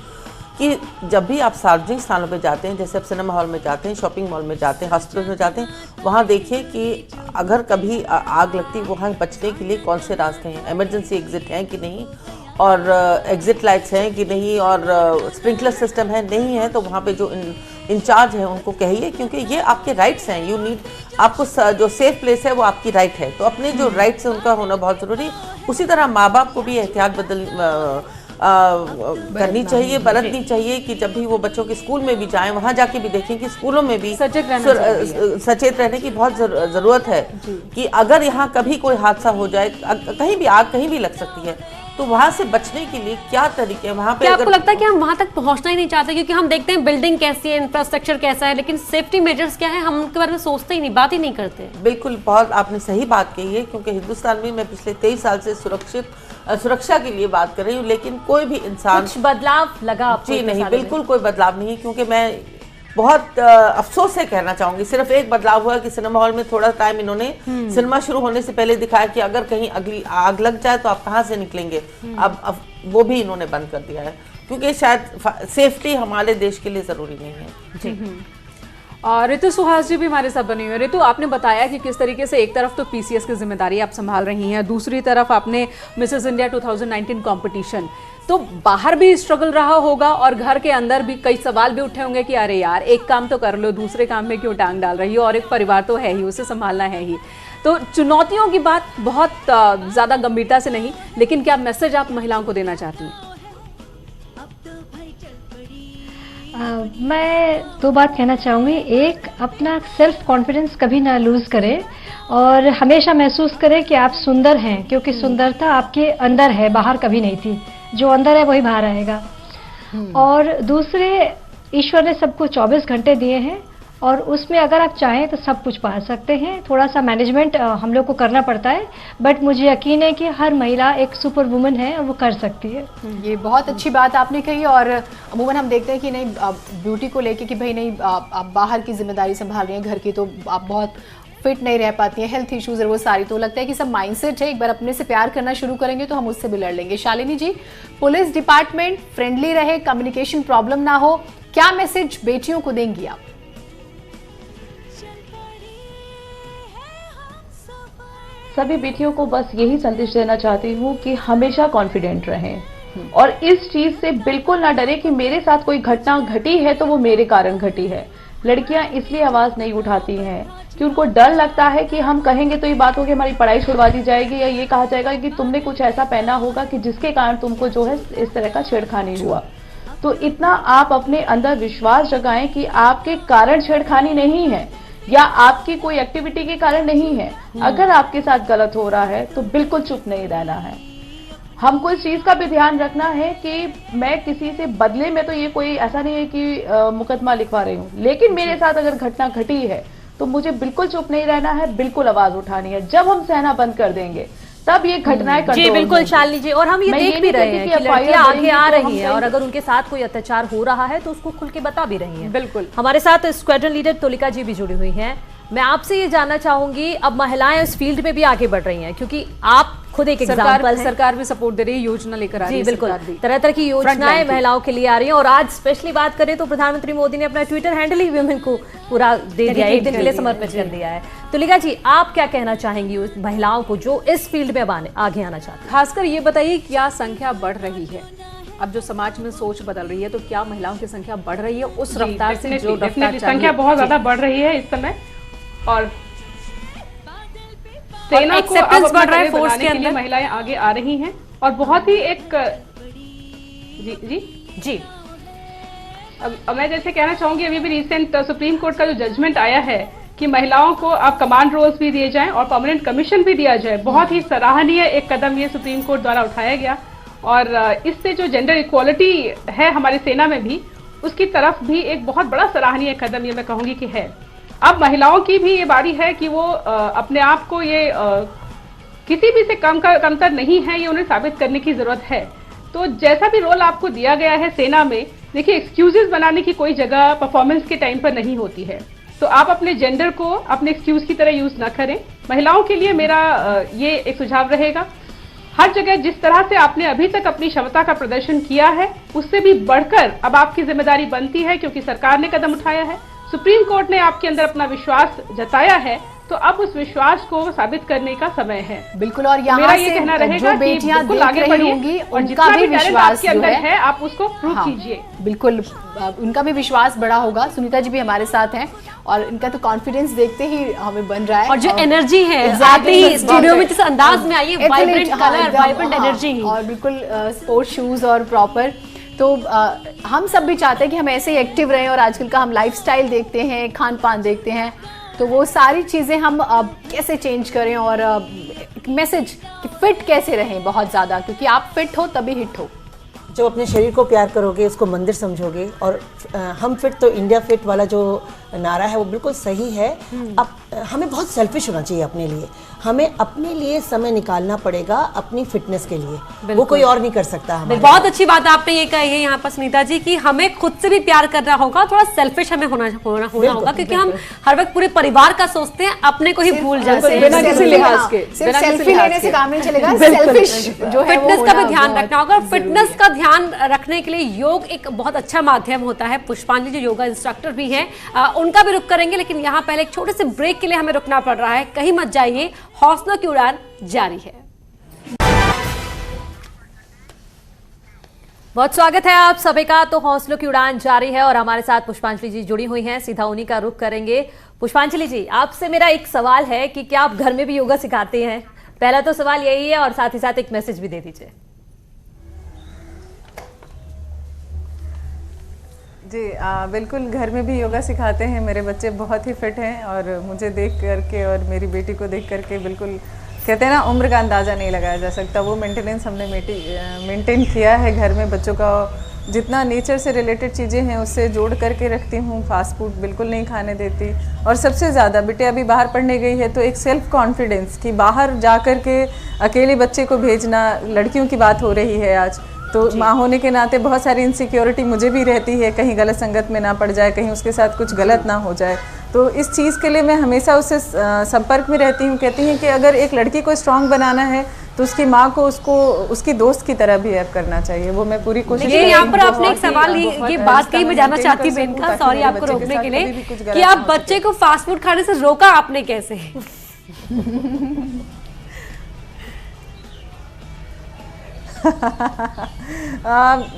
कि जब भी आप सार्वजनिक स्थानों पे जाते हैं, जैसे आप सिनेमा हॉल में जाते हैं, शॉपिंग मॉल में जाते हैं, हॉस्पिटल में जाते हैं, वहाँ देखिए कि अगर कभी आग लगती है, वहाँ बचने के लिए कौन से रास्ते हैं, इमरजेंसी एग्जिट हैं कि नहीं, और एग्जिट लाइट्स हैं कि नहीं, और स्प्रिंकलर सिस्टम है नहीं है, तो वहाँ पे जो इंचार्ज है उनको कहिए, क्योंकि ये आपके राइट्स हैं। यू नीड, आपको जो सेफ प्लेस है वो आपकी राइट है, तो अपने जो राइट्स है उनका होना बहुत ज़रूरी है। उसी तरह माँ बाप को भी एहतियात करनी चाहिए, बरतनी चाहिए कि जब भी वो बच्चों के स्कूल में भी जाएं, वहाँ जाके भी देखें कि स्कूलों में भी सचेत रहने की बहुत ज़रूरत है कि अगर यहाँ कभी कोई हादसा हो जाए, कहीं भी आग कहीं भी लग सकती है, तो वहाँ से बचने के लिए क्या तरीके हैं वहाँ पे। क्या आपको लगता है कि हम वहाँ तक पहुँचना ही नहीं चाहते, क्योंकि हम देखते हैं बिल्डिंग कैसी है, इंफ्रास्ट्रक्चर कैसा है, लेकिन सेफ्टी मेजर्स क्या है हम उनके बारे में सोचते ही नहीं, बात ही नहीं करते। बिल्कुल, बहुत आपने सही बात कही है, क्योंकि हिंदुस्तान में मैं पिछले 23 साल से सुरक्षा के लिए बात कर रही हूँ, लेकिन कोई भी इंसान, कुछ बदलाव लगा? जी नहीं, बिल्कुल कोई बदलाव नहीं, क्योंकि मैं बहुत अफसोस से कहना चाहूंगी, सिर्फ एक बदलाव हुआ कि सिनेमा हॉल में थोड़ा टाइम इन्होंने सिनेमा शुरू होने से पहले दिखाया कि अगर कहीं अगली आग लग जाए तो आप कहाँ से निकलेंगे। अब वो भी इन्होंने बंद कर दिया है, क्योंकि शायद सेफ्टी हमारे देश के लिए जरूरी नहीं है। जी। और ऋतु सुहास जी भी हमारे साथ बनी हुई है। ऋतु, आपने बताया कि किस तरीके से एक तरफ तो पीसीएस की जिम्मेदारी आप संभाल रही हैं, दूसरी तरफ आपने मिसेस इंडिया 2019 कंपटीशन, तो बाहर भी स्ट्रगल रहा होगा और घर के अंदर भी कई सवाल भी उठे होंगे कि अरे यार, एक काम तो कर लो, दूसरे काम में क्यों टांग डाल रही हो, और एक परिवार तो है ही, उसे संभालना है ही। तो चुनौतियों की बात बहुत ज़्यादा गंभीरता से नहीं, लेकिन क्या मैसेज आप महिलाओं को देना चाहती हैं? मैं दो बात कहना चाहूँगी। एक, अपना सेल्फ कॉन्फिडेंस कभी ना लूज़ करें और हमेशा महसूस करें कि आप सुंदर हैं, क्योंकि सुंदरता आपके अंदर है, बाहर कभी नहीं थी। जो अंदर है वही बाहर आएगा। और दूसरे, ईश्वर ने सबको 24 घंटे दिए हैं और उसमें अगर आप चाहें तो सब कुछ पा सकते हैं। थोड़ा सा मैनेजमेंट हम लोग को करना पड़ता है, बट मुझे यकीन है कि हर महिला एक सुपर वुमन है, वो कर सकती है। ये बहुत अच्छी बात आपने कही। और अमूमन हम देखते हैं कि नहीं, ब्यूटी को लेके कि भाई नहीं, आप बाहर की जिम्मेदारी संभाल रही हैं घर की, तो आप बहुत फिट नहीं रह पाती हैं, हेल्थ इश्यूज है वो सारी, तो लगता है कि सब माइंडसेट है। एक बार अपने से प्यार करना शुरू करेंगे तो हम उससे भी लड़ लेंगे। शालिनी जी, पुलिस डिपार्टमेंट फ्रेंडली रहे, कम्युनिकेशन प्रॉब्लम ना हो, क्या मैसेज बेटियों को देंगी आप? सभी बेटियों को बस यही संदेश देना चाहती हूँ कि हमेशा कॉन्फिडेंट रहें और इस चीज से बिल्कुल ना डरे कि मेरे साथ कोई घटना घटी है तो वो मेरे कारण घटी है। लड़कियां इसलिए आवाज नहीं उठाती हैं कि उनको डर लगता है कि हम कहेंगे तो ये बात होगी हमारी पढ़ाई छुड़वा दी जाएगी, या ये कहा जाएगा कि तुमने कुछ ऐसा पहना होगा कि जिसके कारण तुमको जो है इस तरह का छेड़खानी हुआ। तो इतना आप अपने अंदर विश्वास जगाएं कि आपके कारण छेड़खानी नहीं है या आपकी कोई एक्टिविटी के कारण नहीं है। अगर आपके साथ गलत हो रहा है तो बिल्कुल चुप नहीं रहना है। हमको इस चीज का भी ध्यान रखना है कि मैं किसी से बदले में, तो ये कोई ऐसा नहीं है कि मुकदमा लिखवा रही हूँ, लेकिन मेरे साथ अगर घटना घटी है तो मुझे बिल्कुल चुप नहीं रहना है, बिल्कुल आवाज उठानी है। जब हम सहना बंद कर देंगे तब ये घटनाएं कंट्रोल जी बिल्कुल शालिनी जी, और हम ये देख भी रहे हैं कि लड़कियां आगे आ रही हैं और अगर उनके साथ कोई अत्याचार हो रहा है तो उसको खुल के बता भी रही हैं। बिल्कुल। हमारे साथ स्क्वाड्रन लीडर तुलिका जी भी जुड़ी हुई हैं। मैं आपसे ये जानना चाहूंगी, अब महिलाएं इस फील्ड में भी आगे बढ़ रही हैं, क्योंकि आप खुद एक एग्जाम्पल हैं। सरकार भी सपोर्ट दे रही है, योजना लेकर आ रही है। जी बिल्कुल, तरह तरह की योजनाएं महिलाओं के लिए आ रही हैं। और आज स्पेशली बात करें तो प्रधानमंत्री मोदी ने अपना ट्विटर हैंडल ही वुमेन को पूरा दे दिया, एक दिन के लिए समर्पित कर दिया है। तुलिका जी, आप क्या कहना चाहेंगी उस महिलाओं को जो इस फील्ड में आगे आना चाहती हैं? खासकर ये बताइए, क्या संख्या बढ़ रही है? अब जो समाज में सोच बदल रही है, तो क्या महिलाओं की संख्या बढ़ रही है उस रफ्तार से जो रफ्तार संख्या बहुत ज्यादा बढ़ रही है इस समय, और सेना को अब बढ़ रहा है फोर्स के अंदर महिलाएं आगे आ रही हैं और बहुत ही एक जी जी जी अब मैं जैसे कहना चाहूंगी, अभी भी रिसेंट सुप्रीम कोर्ट का जो जजमेंट आया है कि महिलाओं को अब कमांड रोल्स भी दिए जाएं और परमानेंट कमीशन भी दिया जाए, बहुत ही सराहनीय एक कदम ये सुप्रीम कोर्ट द्वारा उठाया गया। और इससे जो जेंडर इक्वालिटी है हमारी सेना में भी, उसकी तरफ भी एक बहुत बड़ा सराहनीय कदम ये मैं कहूंगी कि है। अब महिलाओं की भी ये बारी है कि वो अपने आप को ये किसी भी से कमतर नहीं है, ये उन्हें साबित करने की जरूरत है। तो जैसा भी रोल आपको दिया गया है सेना में, देखिए एक्सक्यूजेस बनाने की कोई जगह परफॉर्मेंस के टाइम पर नहीं होती है, तो आप अपने जेंडर को अपने एक्सक्यूज की तरह यूज ना करें। महिलाओं के लिए मेरा ये एक सुझाव रहेगा, हर जगह जिस तरह से आपने अभी तक अपनी क्षमता का प्रदर्शन किया है, उससे भी बढ़कर अब आपकी जिम्मेदारी बनती है, क्योंकि सरकार ने कदम उठाया है, सुप्रीम कोर्ट ने आपके अंदर अपना विश्वास जताया है, तो अब उस विश्वास को साबित करने का समय है। बिल्कुल, और यहाँ मेरा ये कहना रहेगा कि बिल्कुल आगे बढ़िए और जितना भी टैलेंट आपके अंदर है आप उसको प्रूव कीजिए। बिल्कुल, उनका भी विश्वास बड़ा होगा। सुनीता जी भी हमारे साथ हैं और इनका तो कॉन्फिडेंस देखते ही हमें बन रहा है, और जो एनर्जी है आते ही स्टूडियो में जिस अंदाज में आई है, वाइब्रेंट कलर, वाइब्रेंट एनर्जी, और बिल्कुल स्पोर्ट्स शूज और प्रॉपर। तो हम सब भी चाहते हैं कि हम ऐसे ही एक्टिव रहें, और आजकल का हम लाइफस्टाइल देखते हैं, खान पान देखते हैं, तो वो सारी चीज़ें हम कैसे चेंज करें, और एक मैसेज कि फिट कैसे रहें बहुत ज़्यादा, क्योंकि आप फिट हो तभी हिट हो। जब अपने शरीर को प्यार करोगे, उसको मंदिर समझोगे, और हम फिट तो इंडिया फिट वाला जो नारा है वो बिल्कुल सही है। अब हमें बहुत सेल्फिश होना चाहिए अपने लिए, हमें अपने लिए समय निकालना पड़ेगा अपनी फिटनेस के लिए, वो कोई और नहीं कर सकता। बहुत अच्छी बात आपने ये कही है यहाँ पर सुनीता जी कि हमें खुद से भी प्यार करना होगा, थोड़ा सेल्फिश हमें होना होगा, क्योंकि हम हर वक्त पूरे परिवार का सोचते हैं, अपने को ही भूल जाते हैं। बिना किसी लिहाज के, सिर्फ सेल्फी लेने से काम नहीं चलेगा, सेल्फिश जो है फिटनेस का भी ध्यान रखना होगा। फिटनेस का ध्यान रखने के लिए योग एक बहुत अच्छा माध्यम होता है। पुष्पांजलि जो योगा इंस्ट्रक्टर भी हैं, उनका भी रुख करेंगे, लेकिन यहाँ पहले एक छोटे से ब्रेक के लिए हमें रुकना पड़ रहा है। कहीं मत जाइए, हौसलों की उड़ान जारी है। बहुत स्वागत है आप सभी का। तो हौसलों की उड़ान जारी है और हमारे साथ पुष्पांजलि जी जुड़ी हुई हैं, सीधा उन्हीं का रुख करेंगे। पुष्पांजलि जी, आपसे मेरा एक सवाल है कि क्या आप घर में भी योगा सिखाते हैं? पहला तो सवाल यही है, और साथ ही साथ एक मैसेज भी दे दीजिए। जी बिल्कुल, घर में भी योगा सिखाते हैं। मेरे बच्चे बहुत ही फिट हैं, और मुझे देख करके और मेरी बेटी को देख करके बिल्कुल कहते हैं ना, उम्र का अंदाज़ा नहीं लगाया जा सकता। वो मेंटेनेंस हमने मेंटेन किया है घर में। बच्चों का जितना नेचर से रिलेटेड चीज़ें हैं उससे जोड़ करके रखती हूँ। फास्ट फूड बिल्कुल नहीं खाने देती, और सबसे ज़्यादा बेटे अभी बाहर पढ़ने गई है, तो एक सेल्फ कॉन्फिडेंस कि बाहर जा कर के अकेले बच्चे को भेजना, लड़कियों की बात हो रही है आज, तो माँ होने के नाते बहुत सारी इनसिक्योरिटी मुझे भी रहती है, कहीं गलत संगत में ना पड़ जाए, कहीं उसके साथ कुछ गलत ना हो जाए। तो इस चीज़ के लिए मैं हमेशा उससे संपर्क में रहती हूँ। कहती हैं कि अगर एक लड़की को स्ट्रांग बनाना है तो उसकी माँ को उसको उसकी दोस्त की तरह बिहेव करना चाहिए। वो मैं पूरी कोशिश। ये यहाँ पर आपने एक सवाल ये बात कही मैं जानना चाहती हूँ बेनका, सॉरी आपको रोकने के लिए, कि आप बच्चे को फास्ट फूड खाने से रोका आपने कैसे?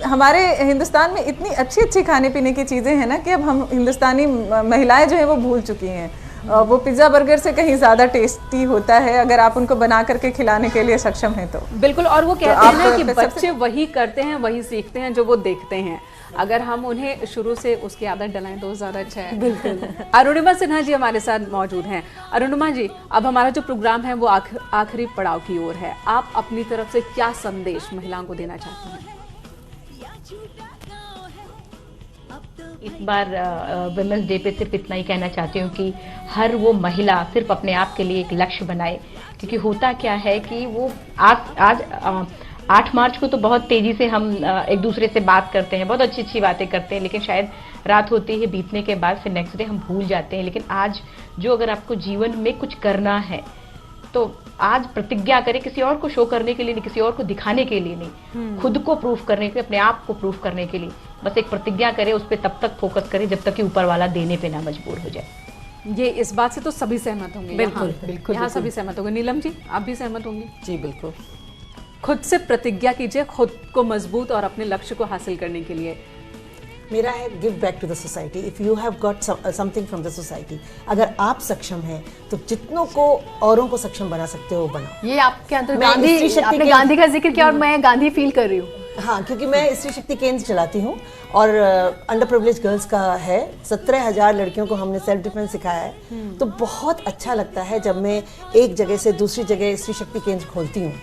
हमारे हिंदुस्तान में इतनी अच्छी अच्छी खाने पीने की चीज़ें हैं ना, कि अब हम हिंदुस्तानी महिलाएं जो हैं वो भूल चुकी हैं। वो पिज़्ज़ा बर्गर से कहीं ज़्यादा टेस्टी होता है अगर आप उनको बना करके खिलाने के लिए सक्षम हैं तो। बिल्कुल, और वो कहते हैं ना कि बच्चे वही करते हैं, वही सीखते हैं जो वो देखते हैं। अगर हम उन्हें शुरू से उसकी आदत डलाएं तो ज़्यादा अच्छा है। बिल्कुल। अरुणिमा सिन्हा जी हमारे साथ मौजूद हैं। अरुणिमा जी, अब हमारा जो प्रोग्राम है वो आखिरी पड़ाव की ओर है। आप अपनी तरफ से क्या संदेश महिलाओं को देना चाहती हैं? इस बार वुमेन्स डे पे सिर्फ इतना ही कहना चाहती हूँ कि हर वो महिला सिर्फ अपने आप के लिए एक लक्ष्य बनाए, क्योंकि होता क्या है कि वो आज 8 मार्च को तो बहुत तेजी से हम एक दूसरे से बात करते हैं, बहुत अच्छी अच्छी बातें करते हैं, लेकिन शायद रात होती है बीतने के बाद फिर नेक्स्ट डे हम भूल जाते हैं। लेकिन आज जो अगर आपको जीवन में कुछ करना है तो आज प्रतिज्ञा करें, किसी और को शो करने के लिए नहीं, किसी और को दिखाने के लिए नहीं, खुद को प्रूफ करने के लिए, अपने आप को प्रूफ करने के लिए बस एक प्रतिज्ञा करें, उस पर तब तक फोकस करें जब तक कि ऊपर वाला देने पे ना मजबूर हो जाए। ये इस बात से तो सभी सहमत होंगे। बिल्कुल बिल्कुल, यहाँ सभी सहमत होंगे। नीलम जी, आप भी सहमत होंगी? जी बिल्कुल। खुद से प्रतिज्ञा कीजिए खुद को मजबूत और अपने लक्ष्य को हासिल करने के लिए। मेरा है give back to the society if you have got something from the society. अगर आप सक्षम हैं तो जितनों को औरों को सक्षम बना सकते हो बनाओ। ये आपके अंदर आपने गांधी का जिक्र किया और मैं गांधी फील कर रही हूँ। हाँ, क्योंकि मैं स्त्री शक्ति केंद्र चलाती हूँ और अंडर प्रिविलेज गर्ल्स का है। 17,000 लड़कियों को हमने सेल्फ डिफेंस सिखाया है। तो बहुत अच्छा लगता है जब मैं एक जगह से दूसरी जगह स्त्री शक्ति केंद्र खोलती हूँ,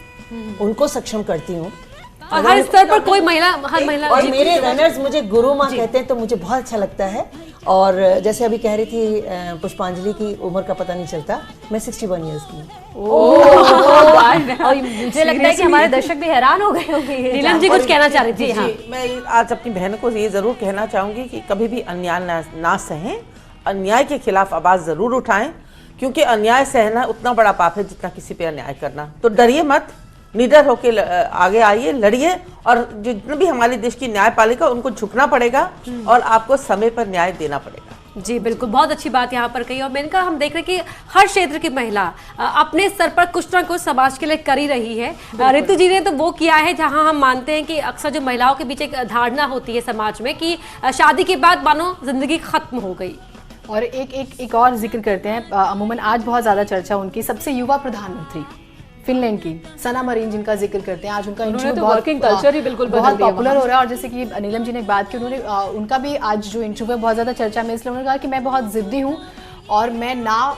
उनको सक्षम करती हूँ और हर स्तर पर कोई महिला, हर महिला। और मेरे रनर्स मुझे गुरु माँ कहते हैं, तो मुझे बहुत अच्छा लगता है। और जैसे अभी कह रही थी पुष्पांजलि की उम्र का पता नहीं चलता, मैं 61 ईयर्स की हूँ। और मुझे लगता है कि हमारे दर्शक भी हैरान हो गए होंगे। नीलम जी कुछ कहना चाह रही थी। हाँ, मैं आज अपनी बहन को ये जरूर कहना चाहूंगी कि कभी भी अन्याय ना सहें, अन्याय के खिलाफ आवाज जरूर उठाएं, क्योंकि अन्याय सहना उतना बड़ा पाप है जितना किसी पे अन्याय करना। तो डरिए मत, निडर होके आगे आइए, लड़िए, और जितने भी हमारे देश की न्यायपालिका उनको झुकना पड़ेगा और आपको समय पर न्याय देना पड़ेगा। जी बिल्कुल, बहुत अच्छी बात यहाँ पर कही। और मैंने कहा, हम देख रहे हैं कि हर क्षेत्र की महिला अपने स्तर पर कुछ ना कुछ समाज के लिए कर ही रही है। ऋतु जी ने तो वो किया है जहाँ हम मानते हैं कि अक्सर जो महिलाओं के बीच एक धारणा होती है समाज में कि शादी के बाद मानो जिंदगी खत्म हो गई। और एक और जिक्र करते हैं, अमूमन आज बहुत ज्यादा चर्चा उनकी सबसे युवा प्रधानमंत्री फिनलैंड की सना मरीन, जिनका जिक्र करते हैं। आज उनका इंटरव्यू तो वर्किंग कल्चर ही बिल्कुल बहुत पॉपुलर हो रहा है। और जैसे कि नीलम जी ने बात की, उन्होंने उनका भी आज जो इंटरव्यू है बहुत ज्यादा चर्चा में, इसलिए उन्होंने कहा कि मैं बहुत जिद्दी हूँ और मैं ना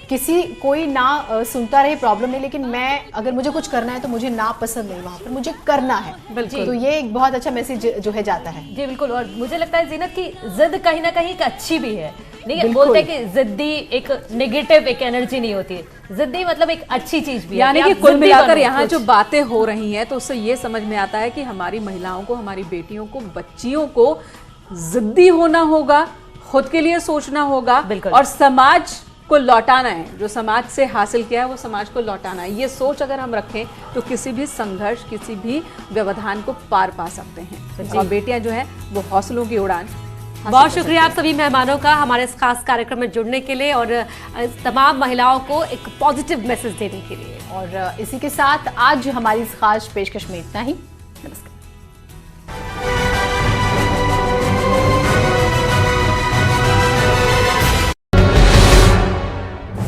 कोई ना सुनता रहे प्रॉब्लम नहीं, लेकिन मैं अगर मुझे कुछ करना है तो मुझे ना पसंद नहीं, वहां पर मुझे करना है। तो ये एक बहुत अच्छा मैसेज जो है जाता है। जी बिल्कुल। और मुझे लगता है ज़ीनत की जिद कहीं ना कहीं एक अच्छी भी है। नहीं, बोलते हैं कि जिद्दी एक नेगेटिव एक एनर्जी नहीं होती, जिद्दी मतलब एक अच्छी चीज भी है। यानी कि कुल मिलाकर यहाँ जो बातें हो रही हैं तो उससे ये समझ में आता है कि हमारी महिलाओं को, हमारी बेटियों को, बच्चियों को जिद्दी होना होगा, खुद के लिए सोचना होगा और समाज को लौटाना है। जो समाज से हासिल किया है वो समाज को लौटाना है। ये सोच अगर हम रखें तो किसी भी संघर्ष, किसी भी व्यवधान को पार पा सकते हैं। और बेटियां जो है वो हौसलों की उड़ान। बहुत शुक्रिया आप सभी मेहमानों का हमारे इस खास कार्यक्रम में जुड़ने के लिए और तमाम महिलाओं को एक पॉजिटिव मैसेज देने के लिए। और इसी के साथ आज हमारी इस खास पेशकश में इतना ही। नमस्कार।